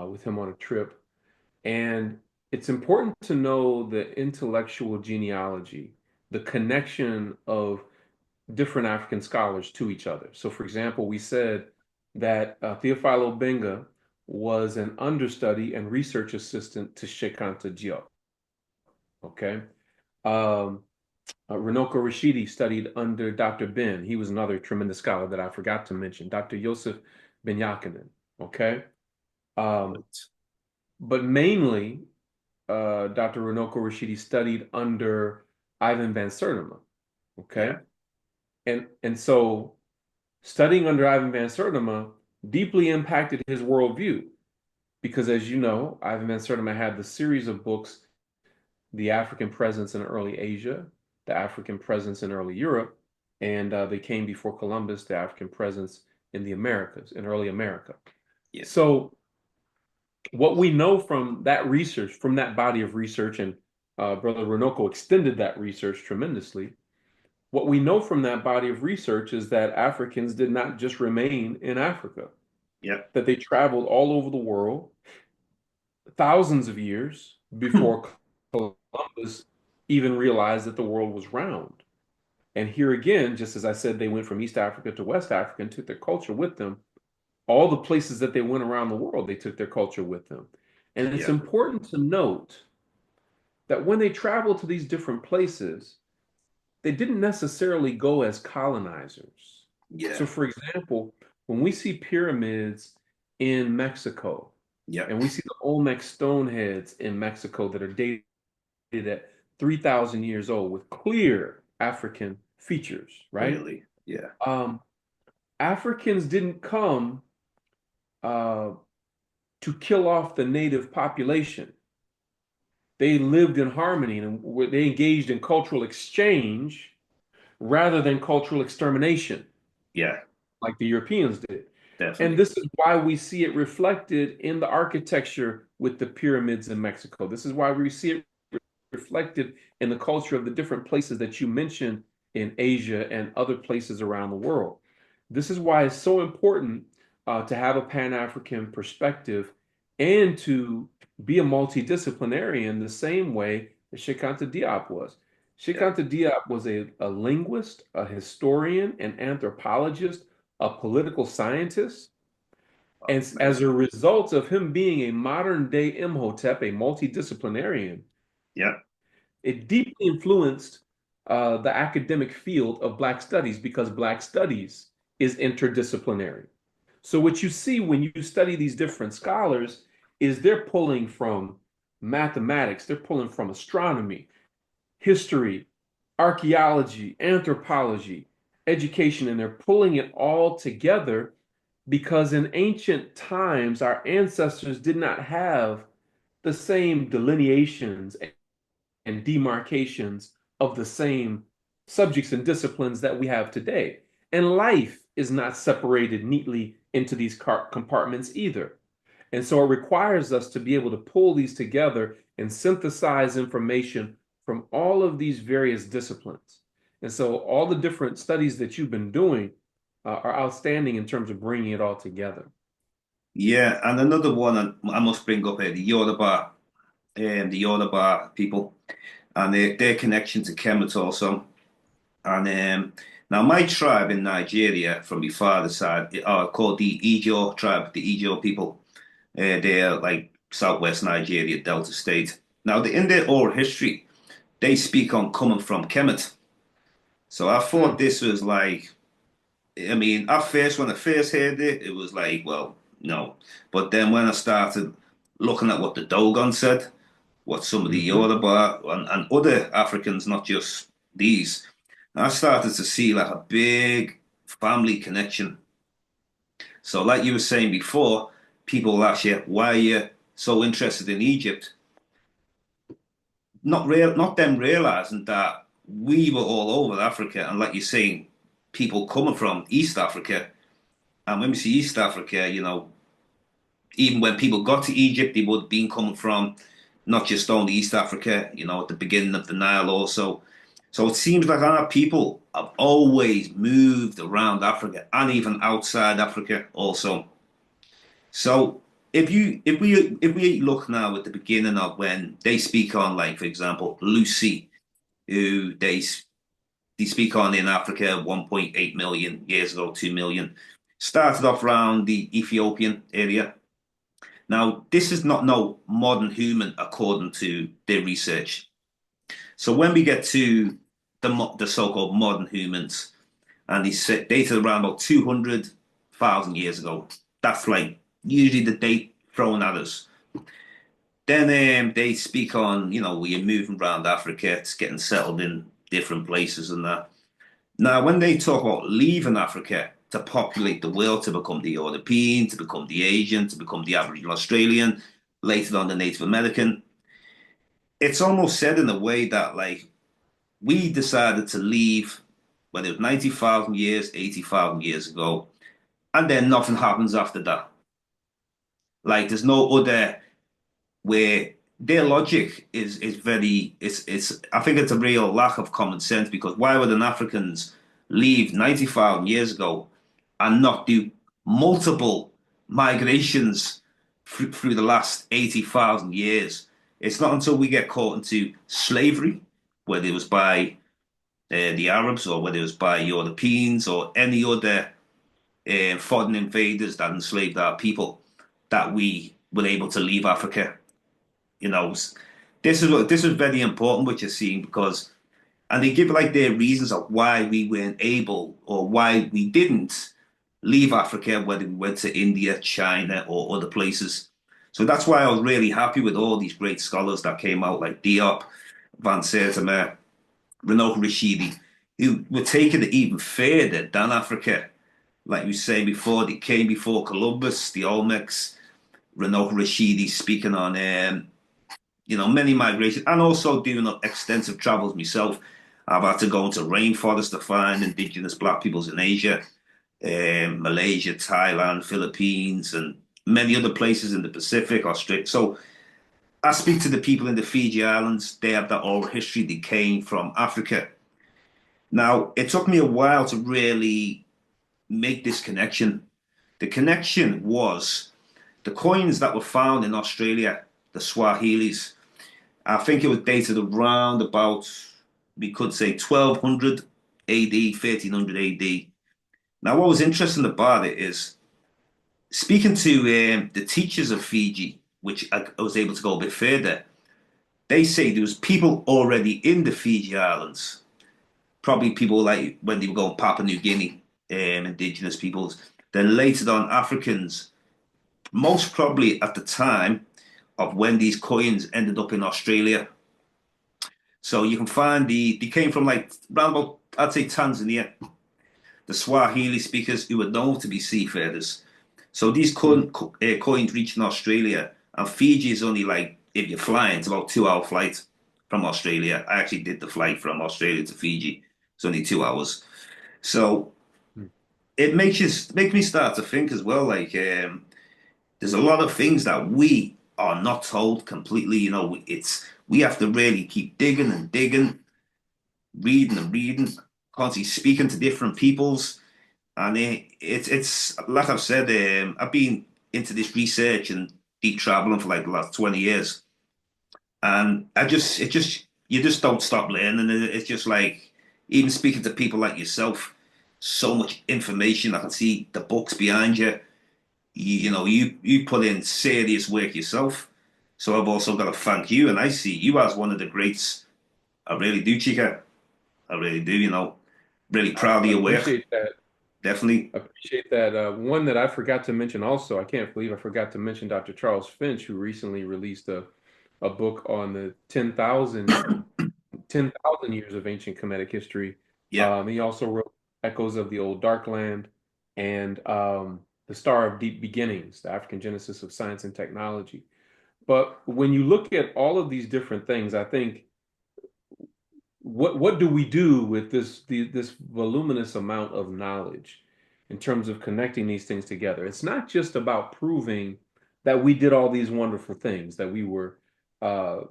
with him on a trip. And it's important to know the intellectual genealogy, the connection of different African scholars to each other. So, for example, we said that Theophilo Benga was an understudy and research assistant to Shekanta Diop. Okay. Um, Runoko Rashidi studied under Dr. Ben. He was another tremendous scholar that I forgot to mention, Dr. Yosef Ben Yakinen. Okay. Um, but mainly, Dr. Runoko Rashidi studied under Ivan van Sertima. Okay.
yeah,
And so studying under Ivan van Sertima deeply impacted his worldview because, as you know, Ivan van Sertima had the series of books, The African Presence in Early Asia, The African Presence in Early Europe, and they came before Columbus, The African Presence in the Americas, in early America.
yeah,
So, what we know from that research, from that body of research, and Brother Runoko extended that research tremendously. What we know from that body of research is that Africans did not just remain in Africa,
yeah,
that they traveled all over the world thousands of years before Columbus even realized that the world was round. And here again, just as I said, they went from East Africa to West Africa and took their culture with them. All the places that they went around the world, they took their culture with them. And it's
yeah,
important to note that when they traveled to these different places, they didn't necessarily go as colonizers.
yeah,
So, for example, when we see pyramids in Mexico,
yeah.
and we see the Olmec stone heads in Mexico that are dated at 3,000 years old with clear African features, right?
Really, yeah,
Um, Africans didn't come uh, to kill off the native population. They lived in harmony and they engaged in cultural exchange rather than cultural extermination,
yeah,
like the Europeans did. And
definitely.
this is why we see it reflected in the architecture with the pyramids in Mexico. This is why we see it reflected in the culture of the different places that you mentioned in Asia and other places around the world. This is why it's so important to have a Pan-African perspective and to be a multidisciplinarian the same way that Shekanta Diop was.
Yeah.
Shekanta Diop was a linguist, a historian, an anthropologist, a political scientist.
Oh,
And as
amazing.
a result of him being a modern day Imhotep, a multidisciplinarian,
Yeah,
it deeply influenced the academic field of Black studies because Black studies is interdisciplinary. So, what you see when you study these different scholars is they're pulling from mathematics, they're pulling from astronomy, history, archaeology, anthropology, education, and they're pulling it all together because in ancient times, our ancestors did not have the same delineations and demarcations of the same subjects and disciplines that we have today. And life is not separated neatly into these compartments either. And so it requires us to be able to pull these together and synthesize information from all of these various disciplines. And so all the different studies that you've been doing are outstanding in terms of bringing it all together.
yeah. And another one I must bring up here, the Yoruba people, and their connection to Kemet also. And now my tribe in Nigeria, from my father's side, are called the Ijaw tribe, the Ijaw people. They're like southwest Nigeria, Delta State. Now, in their oral history, they speak on coming from Kemet. So I thought
Mm,
this was like, I mean, at first, when I first heard it, it was like, well, no. But then when I started looking at what the Dogon said, what some of the
mhm.
Yoruba and other Africans, not just these, I started to see like a big family connection. So, like you were saying before, people will ask you, why are you so interested in Egypt, not them realizing that we were all over Africa, and like you're saying, people coming from East Africa, and when we see East Africa, even when people got to Egypt, they would have been coming from not just only East Africa, at the beginning of the Nile also. So it seems like our people have always moved around Africa and even outside Africa also. So if we look now at the beginning of when they speak on, like for example, Lucy, who they speak on in Africa 1.8 million years ago, 2 million, started off around the Ethiopian area. Now, this is not no modern human according to their research. So when we get to the so-called modern humans, and they set dated around about 200,000 years ago, that's like usually the date thrown at us. Then they speak on, we're moving around Africa, it's getting settled in different places and that. Now, when they talk about leaving Africa to populate the world, to become the European, to become the Asian, to become the Aboriginal Australian, later on the Native American, it's almost said in a way that like we decided to leave, whether it was 90,000 years, 80,000 years ago, and then nothing happens after that. Like there's no other where their logic is very it's I think it's a real lack of common sense because why would an Africans leave 90,000 years ago and not do multiple migrations through the last 80,000 years? It's not until we get caught into slavery, whether it was by the Arabs or whether it was by Europeans or any other foreign invaders that enslaved our people, that we were able to leave Africa. You know, this is very important what you're seeing because, and they give like their reasons of why we weren't able or why we didn't leave Africa, whether we went to India, China, or other places. So that's why I was really happy with all these great scholars that came out, like Diop, Van Sertima, Renaud Rashidi, who were taking it even further than Africa. Like we say before, they came before Columbus, the Olmecs, Renaud Rashidi speaking on many migrations and also doing extensive travels myself. I've had to go into rainforests to find indigenous black peoples in Asia, Malaysia, Thailand, Philippines, and many other places in the Pacific, Australia. So I speak to the people in the Fiji Islands. They have that oral history. They came from Africa. Now, it took me a while to really make this connection. The connection was the coins that were found in Australia, the Swahilis. I think it was dated around about, we could say 1200 AD, 1300 AD. Now, what was interesting about it is speaking to the teachers of Fiji, which I was able to go a bit further, they say there was people already in the Fiji Islands, probably people like when they were going Papua New Guinea, indigenous peoples, then later on Africans, most probably at the time of when these coins ended up in Australia. So you can find they came from like around about, I'd say Tanzania, the Swahili speakers who were known to be seafarers. So these coins reached Australia, and Fiji is only like, if you're flying, it's about 2 hour flight from Australia. I actually did the flight from Australia to Fiji. It's only 2 hours. So it makes me start to think as well, like there's a lot of things that we are not told completely. We have to really keep digging and digging, reading and reading, constantly speaking to different peoples. And it's like I've said, I've been into this research and deep traveling for like the last 20 years. And you just don't stop learning. It's just like, even speaking to people like yourself, so much information. I can see the books behind you. You put in serious work yourself. So I've also got to thank you. And I see you as one of the greats. I really do, Chika. I really do, really
I
proud of your work.
appreciate that.
Definitely.
I appreciate that. One that I forgot to mention also, I can't believe I forgot to mention Dr. Charles Finch, who recently released a book on the 10,000 years of ancient Kemetic history.
Yeah.
He also wrote Echoes of the Old Darkland and The Star of Deep Beginnings, the African Genesis of Science and Technology. But when you look at all of these different things, I think what do we do with this voluminous amount of knowledge in terms of connecting these things together? It's not just about proving that we did all these wonderful things, that we uh,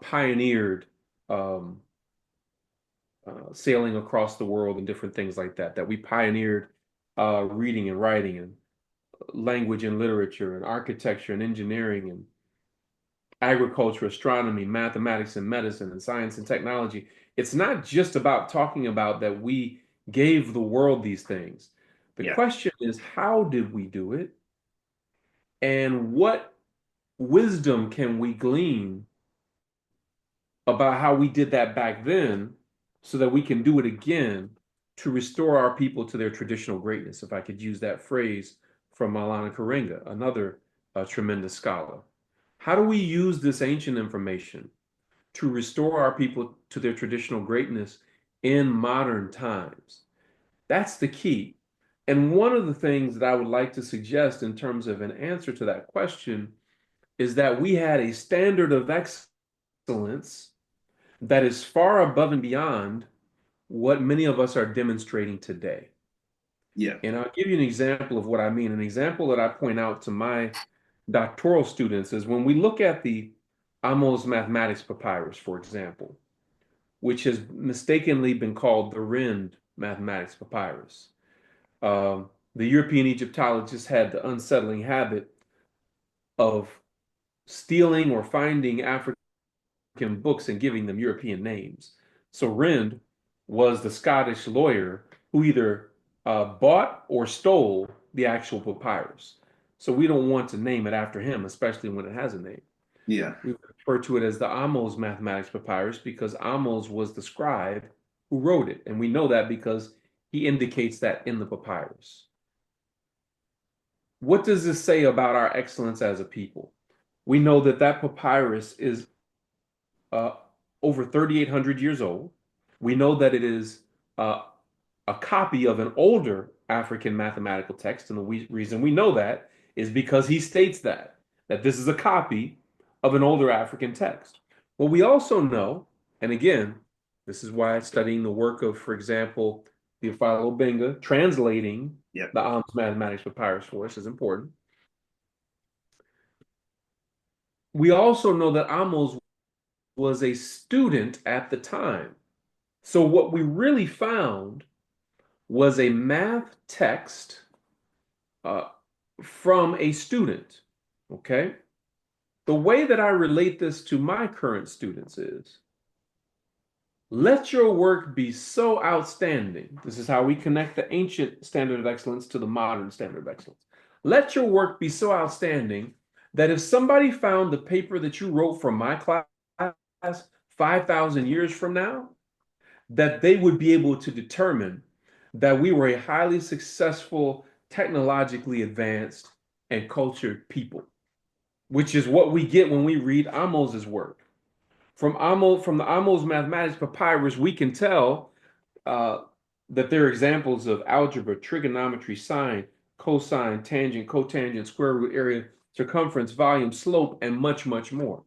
pioneered um, sailing across the world and different things like that, that we pioneered reading and writing and language and literature and architecture and engineering and agriculture, astronomy, mathematics and medicine and science and technology. It's not just about talking about that we gave the world these things. The
Yeah.
question is, how did we do it? And what wisdom can we glean about how we did that back then so that we can do it again to restore our people to their traditional greatness, if I could use that phrase from Maulana Karenga, another tremendous scholar. How do we use this ancient information to restore our people to their traditional greatness in modern times? That's the key. And one of the things that I would like to suggest in terms of an answer to that question is that we had a standard of excellence that is far above and beyond what many of us are demonstrating today.
Yeah.
And I'll give you an example of what I mean. An example that I point out to my doctoral students is when we look at the Amos Mathematics Papyrus, for example, which has mistakenly been called the Rhind Mathematics Papyrus. The European Egyptologists had the unsettling habit of stealing or finding African books and giving them European names. So Rhind was the Scottish lawyer who either bought or stole the actual papyrus. So we don't want to name it after him, especially when it has a name.
Yeah.
We refer to it as the Amos Mathematics Papyrus because Amos was the scribe who wrote it. And we know that because he indicates that in the papyrus. What does this say about our excellence as a people? We know that that papyrus is uh, over 3,800 years old. We know that it is uh, a copy of an older African mathematical text. And the reason we know that is because he states that this is a copy of an older African text. Well, we also know, and again, this is why studying the work of, for example, Theophilo Obenga, translating
Yeah.
the Amos Mathematics Papyrus for us is important. We also know that Amos was a student at the time. So what we really found was a math text uh, from a student. Okay. The way that I relate this to my current students is let your work be so outstanding. This is how we connect the ancient standard of excellence to the modern standard of excellence. Let your work be so outstanding that if somebody found the paper that you wrote for my class 5,000 years from now, that they would be able to determine that we were a highly successful, technologically advanced, and cultured people, which is what we get when we read Amos's work. From the Amos Mathematics Papyrus, we can tell uh, that there are examples of algebra, trigonometry, sine, cosine, tangent, cotangent, square root, area, circumference, volume, slope, and much, much more.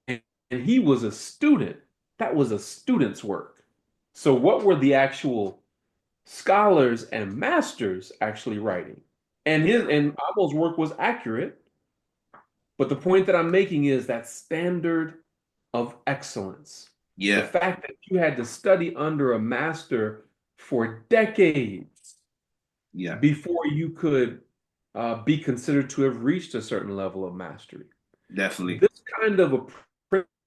And he was a student. That was a student's work. So what were the actual scholars and masters actually writing? And his
Yeah.
and Abel's work was accurate, but the point that I'm making is that standard of excellence. The
Yeah.
fact that you had to study under a master for decades
Yeah.
before you could be considered to have reached a certain level of mastery.
Definitely.
This kind of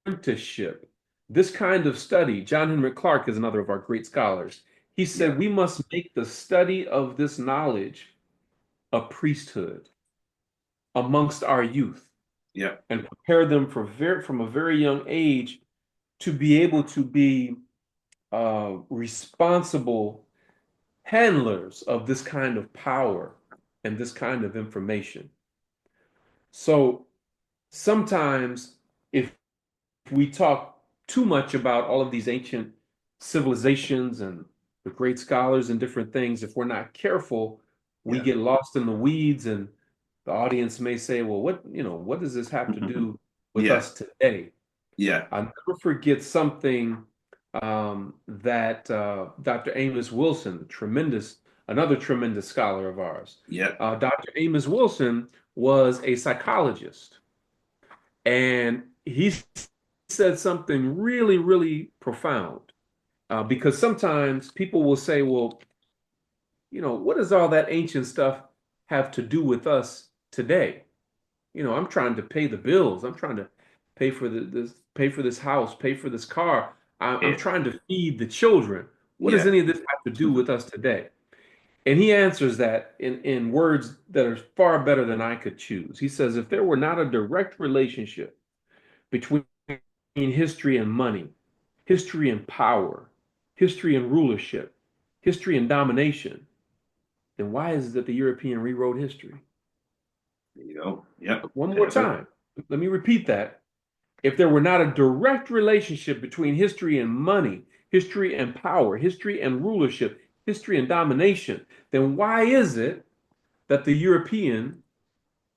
apprenticeship, this kind of study, John Henrik Clarke is another of our great scholars. He
Yeah.
said we must make the study of this knowledge a priesthood amongst our youth
Yeah.
and prepare them from a very young age to be able to be responsible handlers of this kind of power and this kind of information. So sometimes if we talk too much about all of these ancient civilizations and the great scholars and different things, if we're not careful, we
Yeah.
get lost in the weeds and The audience may say, well, what does this have to do with
Yeah,
us today?
yeah,
I'll never forget something that Dr. Amos Wilson, another tremendous scholar of ours.
yeah,
Dr. Amos Wilson was a psychologist, and he said something really, really profound. Because sometimes people will say, well, what does all that ancient stuff have to do with us today? I'm trying to pay the bills. I'm trying to pay for this house, pay for this car. I'm
yeah,
trying to feed the children. What does
yeah,
any of this have to do with us today? And he answers that in words that are far better than I could choose. He says, if there were not a direct relationship between history and money, history and power, history and rulership, history and domination, then why is it that the European rewrote history?
there you go. Yeah,
One more
perfect.
time. Let me repeat that. If there were not a direct relationship between history and money, history and power, history and rulership, history and domination, then why is it that the European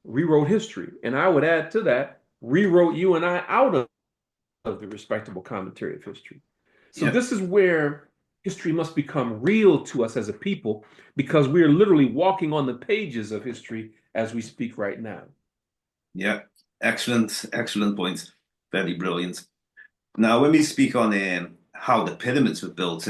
rewrote history? And I would add to that, rewrote you and I out of the respectable commentary of history. So
Yeah,
this is where history must become real to us as a people because we are literally walking on the pages of history as we speak right now.
yeah. Excellent, excellent point. Very brilliant. Now, when we speak on how the pyramids were built,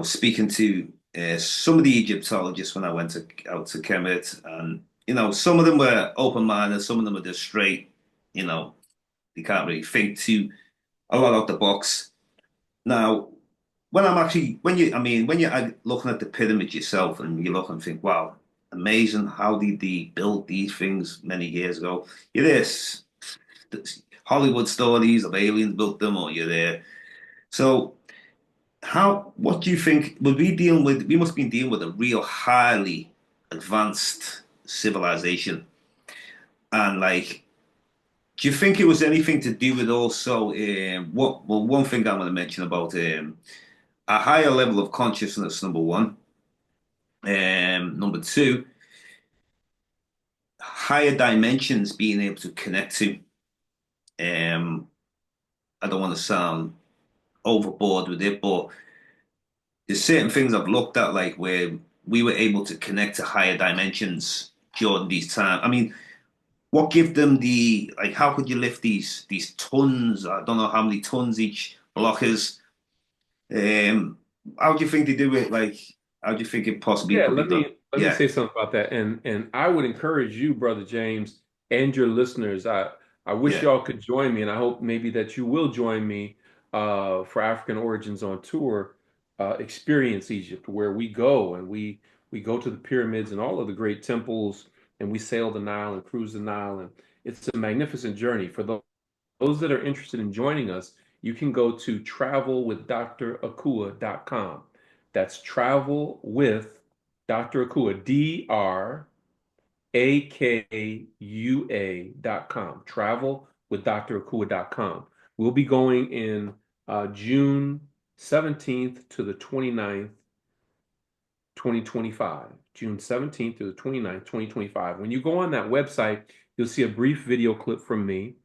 speaking to some of the Egyptologists when I went out to Kemet, and some of them were open-minded, some of them were just straight. You know, they can't really think too a lot out the box. Now, when you're looking at the pyramids yourself, and you look and think, wow, amazing, how did they build these things many years ago? You're this Hollywood stories of aliens built them, or you're there. So, what do you think? We must be dealing with a real highly advanced civilization, and like, do you think it was anything to do with also one thing I'm going to mention about a higher level of consciousness, number one. Number two, higher dimensions being able to connect to. Um, I don't want to sound overboard with it, but there's certain things I've looked at, like where we were able to connect to higher dimensions during these times. I mean, what give them the like? How could you lift these tons? I don't know how many tons each block is. Um, how do you think they do it? Like, how do you think it possibly
Yeah,
could be done?
let me
Yeah,
say something about that. And I would encourage you, Brother James, and your listeners. I wish
yeah,
y'all could join me, and I hope maybe that you will join me for African Origins on Tour, Experience Egypt, where we go and we go to the pyramids and all of the great temples, and we sail the Nile and cruise the Nile, and it's a magnificent journey. For those that are interested in joining us, you can go to travelwithdrakua.com. That's travel with Dr. Akua, DRAKUA.com. Travel with Akua.com. We'll be going in June 17th to the 29th, 2025. June 17th to the 29th, 2025. When you go on that website, you'll see a brief video clip from me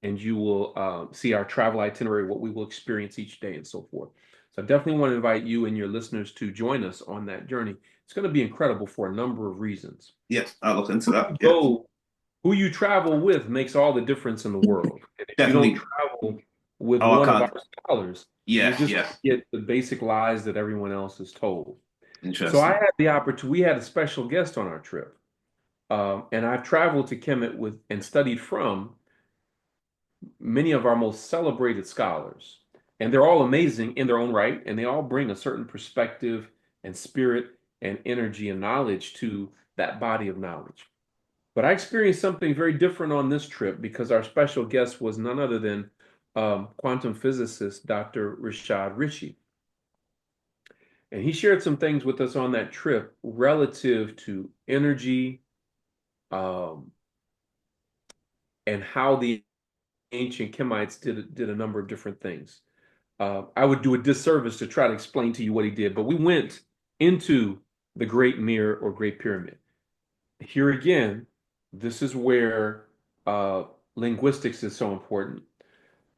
and you will see our travel itinerary, what we will experience each day, and so forth. So I definitely want to invite you and your listeners to join us on that journey. It's going to be incredible for a number of reasons.
yes. I'll look into
Who
that.
you
Yeah,
go, who you travel with makes all the difference in the world. And if you don't
definitely.
travel with
Oh, I
one of our
can't.
scholars, you're
Yeah,
just
yeah.
going to get the basic lies that everyone else is told. So I
Interesting.
had the opportunity, we had a special guest on our trip. And I've traveled to Kemet with and studied from many of our most celebrated scholars. And they're all amazing in their own right, and they all bring a certain perspective and spirit and energy and knowledge to that body of knowledge. But I experienced something very different on this trip because our special guest was none other than quantum physicist Dr. Rashad Ritchie. And he shared some things with us on that trip relative to energy um, and how the ancient Kemites did a number of different things. I would do a disservice to try to explain to you what he did, but we went into the Great Mirror or Great Pyramid. Here again, this is where uh, linguistics is so important.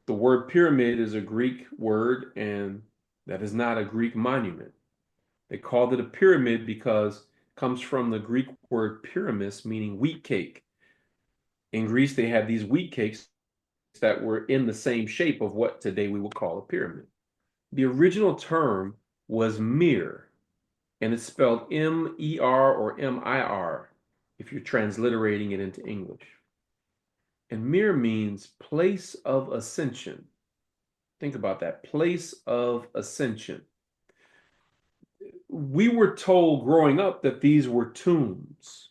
The word pyramid is a Greek word, and that is not a Greek monument. They called it a pyramid because it comes from the Greek word pyramis, meaning wheat cake. In Greece, they had these wheat cakes that were in the same shape of what today we would call a pyramid. The original term was mir, and it's spelled M-E-R or M-I-R if you're transliterating it into English. And mir means place of ascension. Think about that, place of ascension. We were told growing up that these were tombs,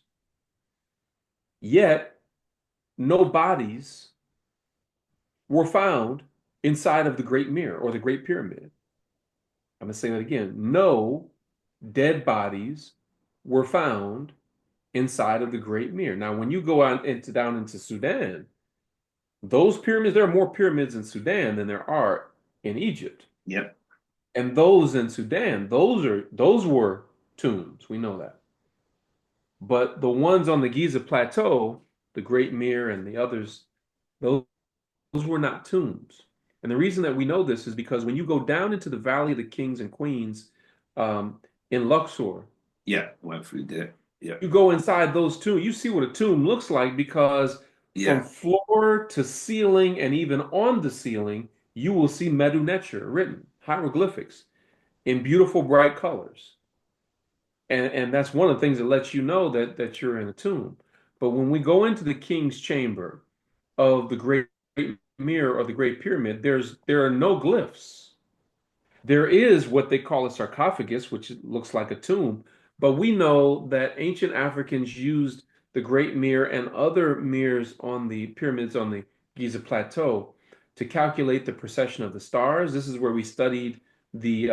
yet no bodies were found inside of the Great Mirror or the Great Pyramid. I'm going to say that again. No dead bodies were found inside of the Great Mirror. Now, when you go out into down into Sudan, those pyramids, there are more pyramids in Sudan than there are in Egypt.
Yep.
And those in Sudan, those were tombs. We know that. But the ones on the Giza Plateau, the Great Mirror and the others, those were not tombs. And the reason that we know this is because when you go down into the Valley of the Kings and Queens in Luxor,
Yeah. Went through there. Yeah.
you go inside those tombs, you see what a tomb looks like because from
Yeah.
floor to ceiling and even on the ceiling, you will see Medu Neter written, hieroglyphics in beautiful bright colors. And that's one of the things that lets you know that you're in a tomb. But when we go into the king's chamber of the Great Mirror or the Great Pyramid, there are no glyphs. There is what they call a sarcophagus, which looks like a tomb, but we know that ancient Africans used the Great Mirror and other mirrors on the pyramids on the Giza Plateau to calculate the precession of the stars. This is where we studied the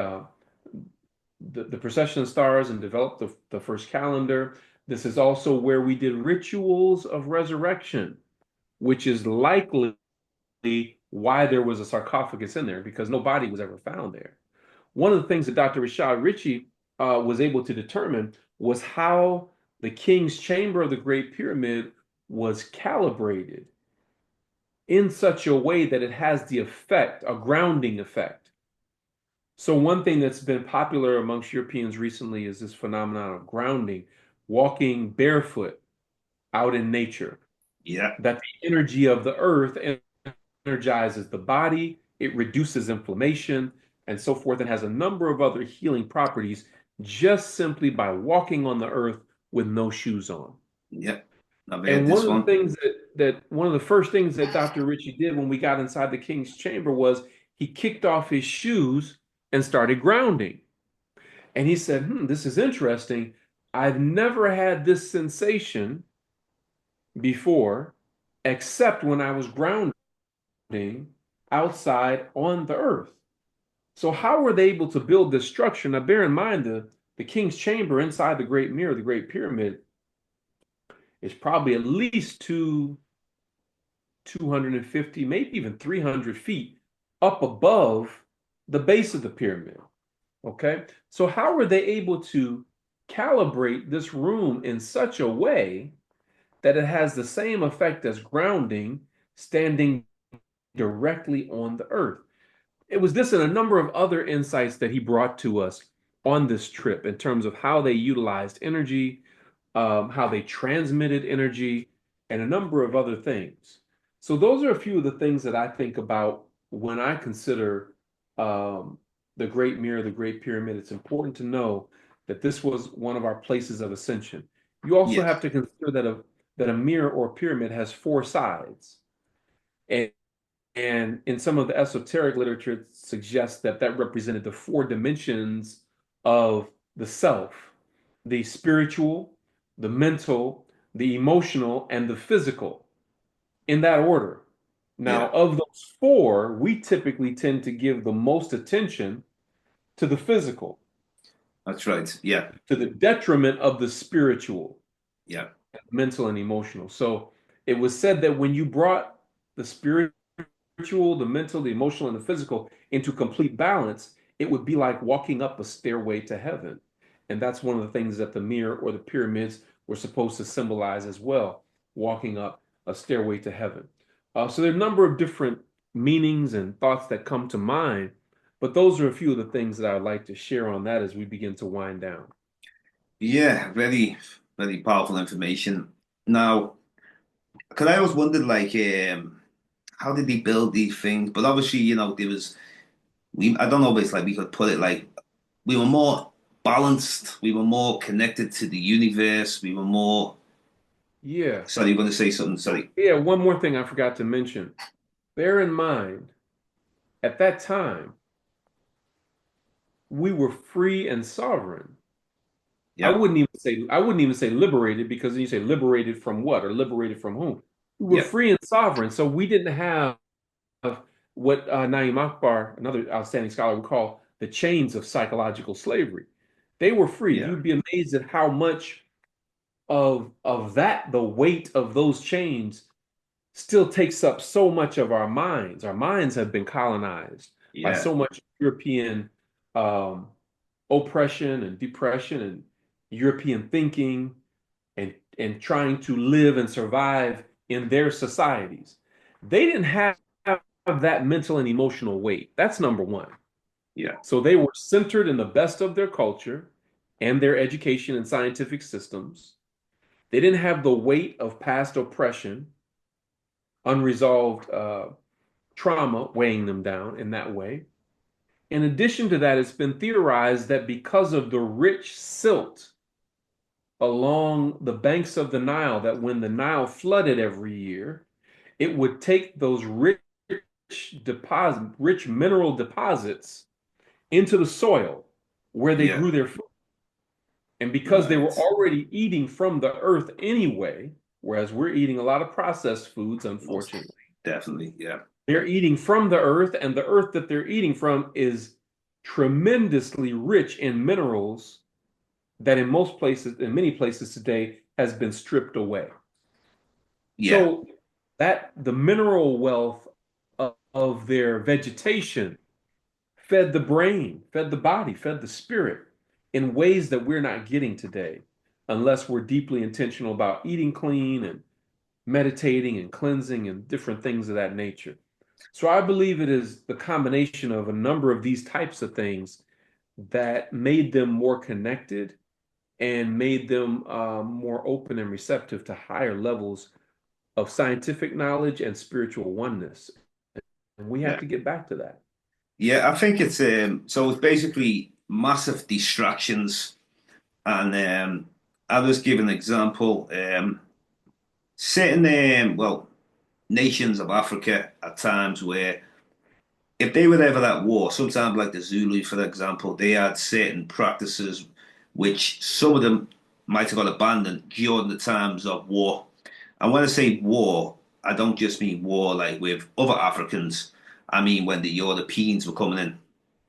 precession of stars and developed the first calendar. This is also where we did rituals of resurrection, which is likely why there was a sarcophagus in there because no body was ever found there. One of the things that Dr. Rashad Ritchie was able to determine was how the king's chamber of the Great Pyramid was calibrated in such a way that it has the effect, a grounding effect. So one thing that's been popular amongst Europeans recently is this phenomenon of grounding, walking barefoot out in nature,
Yeah.
that the energy of the earth energizes the body, it reduces inflammation, and so forth, and has a number of other healing properties just simply by walking on the earth with no shoes on.
Yeah. I've heard
And one
this
of the
one.
things that one of the first things that Dr. Ritchie did when we got inside the king's chamber was he kicked off his shoes and started grounding. And he said, this is interesting. I've never had this sensation before, except when I was grounding outside on the earth. So how were they able to build this structure? Now, bear in mind the king's chamber inside the Great Mirror, the Great Pyramid, is probably at least 250, maybe even 300 feet up above the base of the pyramid. Okay, so how were they able to calibrate this room in such a way that it has the same effect as grounding standing directly on the earth? It was this and a number of other insights that he brought to us on this trip in terms of how they utilized energy, how they transmitted energy, and a number of other things. So those are a few of the things that I think about when I consider the Great Mirror, the Great Pyramid. It's important to know that this was one of our places of ascension. You also
Yes.
have to consider that a mirror or pyramid has four sides. And and in some of the esoteric literature, it suggests that that represented the four dimensions of the self, the spiritual, the mental, the emotional, and the physical, in that order. Now,
Yeah.
of those four, we typically tend to give the most attention to the physical,
That's right. Yeah.
to the detriment of the spiritual,
Yeah.
mental, and emotional. So it was said that when you brought the spiritual, the mental, the emotional, and the physical into complete balance, it would be like walking up a stairway to heaven. And that's one of the things that the mirror or the pyramids were supposed to symbolize as well, walking up a stairway to heaven. So there are a number of different meanings and thoughts that come to mind, but those are a few of the things that I'd like to share on that as we begin to wind down.
Yeah, very, very powerful information. Now, because I always wondered, like, how did they build these things? But obviously, there was I don't know if it's like we could put it like we were more balanced, we were more connected to the universe, we were more.
Yeah.
Sorry, you're going to say something. Sorry.
Yeah, one more thing I forgot to mention. Bear in mind, at that time, we were free and sovereign.
Yeah,
I wouldn't even say liberated because then you say liberated from what or liberated from whom? We were
yeah,
free and sovereign, so we didn't have what Naim Akbar, another outstanding scholar, would call the chains of psychological slavery. They were free.
yeah,
You'd be amazed at how much of that, the weight of those chains, still takes up so much of our minds. Our minds have been colonized by
yeah,
so much European um, oppression and depression and European thinking and trying to live and survive in their societies. They didn't have that mental and emotional weight. That's number one.
yeah,
So they were centered in the best of their culture and their education and scientific systems. They didn't have the weight of past oppression, unresolved trauma weighing them down in that way. In addition to that, it's been theorized that because of the rich silt along the banks of the Nile, that when the Nile flooded every year, it would take those rich mineral deposits into the soil where they
yeah.
grew their food. And because they were
Right.
already eating from the earth anyway, whereas we're eating a lot of processed foods,
Most
unfortunately,
definitely. Yeah,
they're eating from the earth, and the earth that they're eating from is tremendously rich in minerals that in most places, in many places today, has been stripped away.
yeah,
So that the mineral wealth of their vegetation fed the brain, fed the body, fed the spirit in ways that we're not getting today, unless we're deeply intentional about eating clean and meditating and cleansing and different things of that nature. So I believe it is the combination of a number of these types of things that made them more connected and made them more open and receptive to higher levels of scientific knowledge and spiritual oneness. And we have
yeah,
to get back to that.
yeah. I think it's basically massive distractions, and I'll just give an example. Certain nations of Africa at times where if they were ever at war, sometimes like the Zulu, for example, they had certain practices which some of them might have got abandoned during the times of war. And when I say war, I don't just mean war like with other Africans. I mean when the Europeans were coming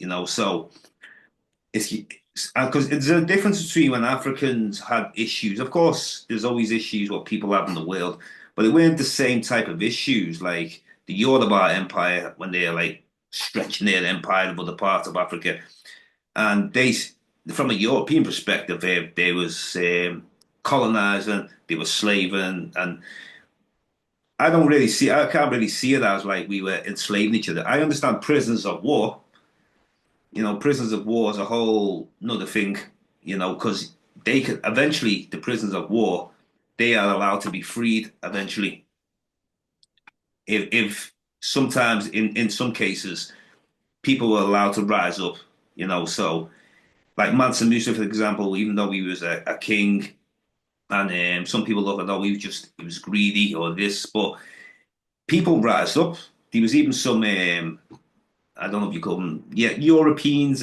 in, So it's because there's a difference between when Africans had issues. Of course, there's always issues what people have in the world, but it weren't the same type of issues like the Yoruba Empire when they're like stretching their empire to other parts of Africa. And from a European perspective, they was colonizing, they were slaving, and I can't really see it as like we were enslaving each other. I understand prisoners of war, prisoners of war is a whole another thing, because they could eventually, the prisoners of war, they are allowed to be freed eventually. If sometimes in some cases, people were allowed to rise up, so like Mansa Musa, for example, even though he was a king, and some people look at, oh, he was greedy or this, but people rise up. There was even some, I don't know if you call them, yeah, Europeans.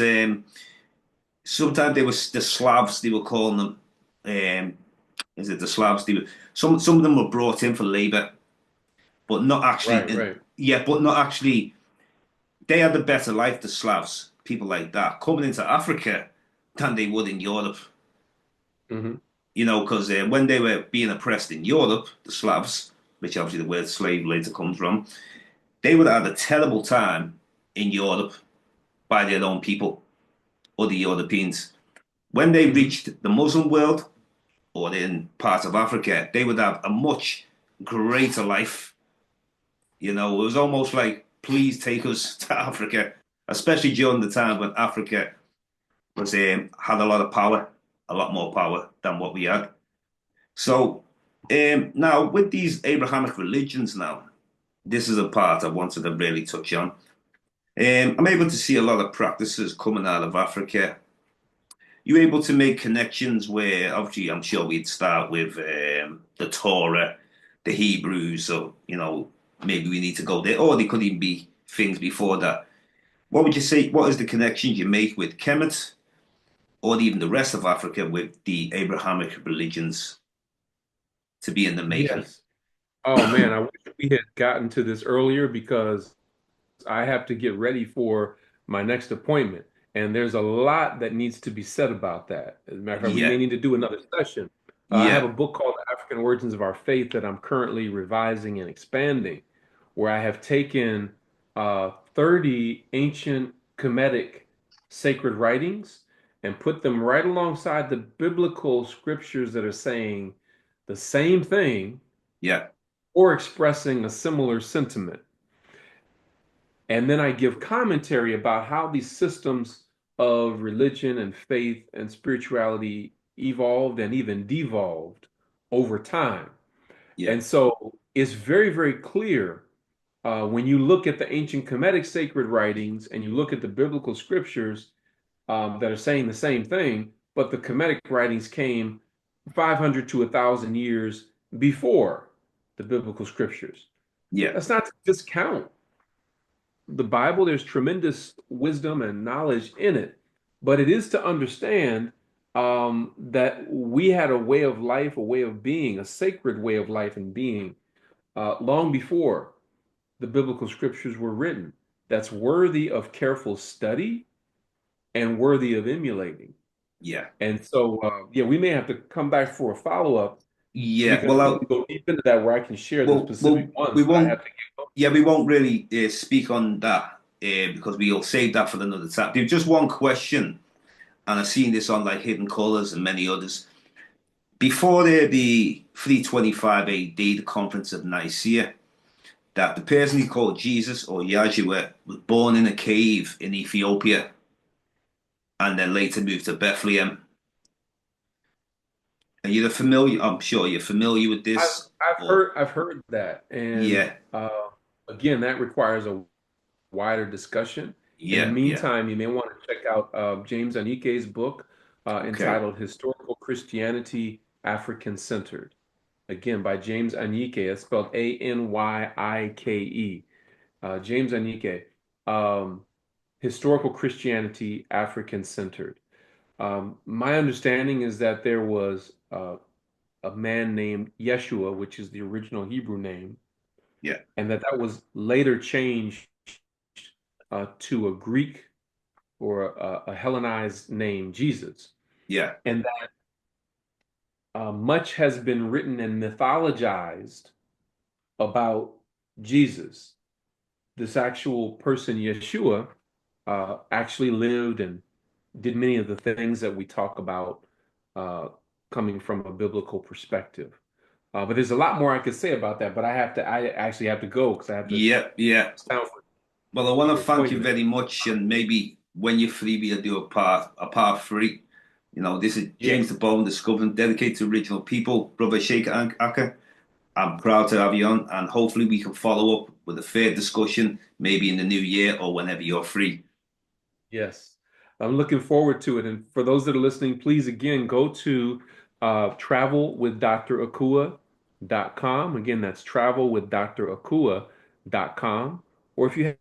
Sometimes they were the Slavs. They were calling them. Um, is it the Slavs? Some of them were brought in for labor, but not actually.
Right, right.
Yeah, but not actually. They had a better life, the Slavs, people like that, coming into Africa than they would in Europe.
Hmm.
Because when they were being oppressed in Europe, the Slavs, which obviously the word slave later comes from, they would have had a terrible time in Europe by their own people or the Europeans. When they
Hmm.
reached the Muslim world, or in parts of Africa, they would have a much greater life. You know, it was almost like, please take us to Africa, especially during the time when Africa was had a lot of power, a lot more power than what we had. So now with these Abrahamic religions, now this is a part I wanted to really touch on. I'm able to see a lot of practices coming out of Africa. You're able to make connections where, obviously, I'm sure we'd start with the Torah, the Hebrews, so maybe we need to go there, or there could even be things before that. What would you say? What is the connections you make with Kemet, or even the rest of Africa, with the Abrahamic religions to be in the making?
Yes. Oh man, I wish we had gotten to this earlier because I have to get ready for my next appointment. And there's a lot that needs to be said about that. As a matter of fact, we may
Yeah,
need to do another session. I have a
yeah,
book called The African Origins of Our Faith that I'm currently revising and expanding, where I have taken 30 ancient Kemetic sacred writings and put them right alongside the biblical scriptures that are saying the same thing
yeah,
or expressing a similar sentiment. And then I give commentary about how these systems of religion and faith and spirituality evolved and even devolved over time.
yeah,
And so it's very, very clear when you look at the ancient Kemetic sacred writings and you look at the biblical scriptures that are saying the same thing, but the Kemetic writings came 500 to 1,000 years before the biblical scriptures.
yeah,
That's not to discount the Bible. There's tremendous wisdom and knowledge in it, but it is to understand that we had a way of life, a way of being, a sacred way of life and being long before the biblical scriptures were written. That's worthy of careful study and worthy of emulating.
yeah,
And so, yeah, we may have to come back for a follow-up
yeah.
because we can go deep into that where I can share the specific
We
ones, but I have
won't.
to get going.
Yeah, we won't really speak on that because we'll save that for another time. There's just one question, and I've seen this on like Hidden Colors and many others. Before the 325 AD, the Conference of Nicaea, that the person he called Jesus or Yahshua was born in a cave in Ethiopia and then later moved to Bethlehem. Are you familiar? I'm sure you're familiar with
I've
this. Or
I've heard that, and
yeah,
again, that requires a wider discussion. In the
yeah, yeah.
meantime, you may want to check out James Anike's book
Okay.
entitled "Historical Christianity African Centered." Again, by James Anike. It's spelled Anyike. James Anike, um, Historical Christianity African Centered. My understanding is that there was a man named Yeshua, which is the original Hebrew name,
Yeah,
and that was later changed to a Greek or a Hellenized name, Jesus.
yeah,
And that much has been written and mythologized about Jesus. This actual person, Yeshua, actually lived and did many of the things that we talk about uh, coming from a biblical perspective. But there's a lot more I could say about that, but I actually have to go because I have to
yeah, yeah.
it's time for
Well, I want to
the
thank you
appointment.
very much, and maybe when you're free, we'll do a part three. This is James
Yes,
Diboe, Discovering dedicated to original people, brother Chike Akua. I'm proud to have you on, and hopefully we can follow up with a fair discussion, maybe in the new year or whenever you're free.
yes. I'm looking forward to it. And for those that are listening, please again go to travelwithdrakua.com. Again, that's travelwithdrakua.com. Or if you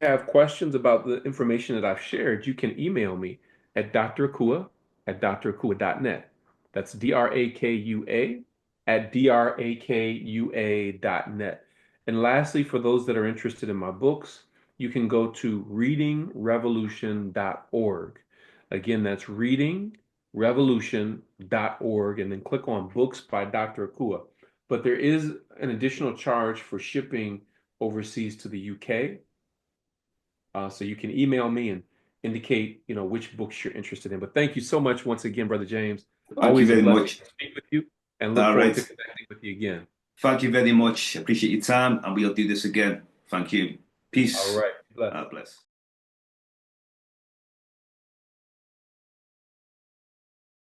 have questions about the information that I've shared, you can email me at drakua@drakua.net. That's DRAKUA at DRAKUA.net. And lastly, for those that are interested in my books, you can go to readingrevolution.org. Again, that's readingrevolution.org, and then click on Books by Dr. Akua. But there is an additional charge for shipping overseas to the UK. So you can email me indicate, which books you're interested in. But thank you so much once again, Brother James.
Thank you
Always a
very
blessing
much.
to speak with you and look
All
forward to
right.
connecting with you again.
Thank you very much. Appreciate your time, and we'll do this again. Thank you.
All
Peace.
right. Bless.
God bless.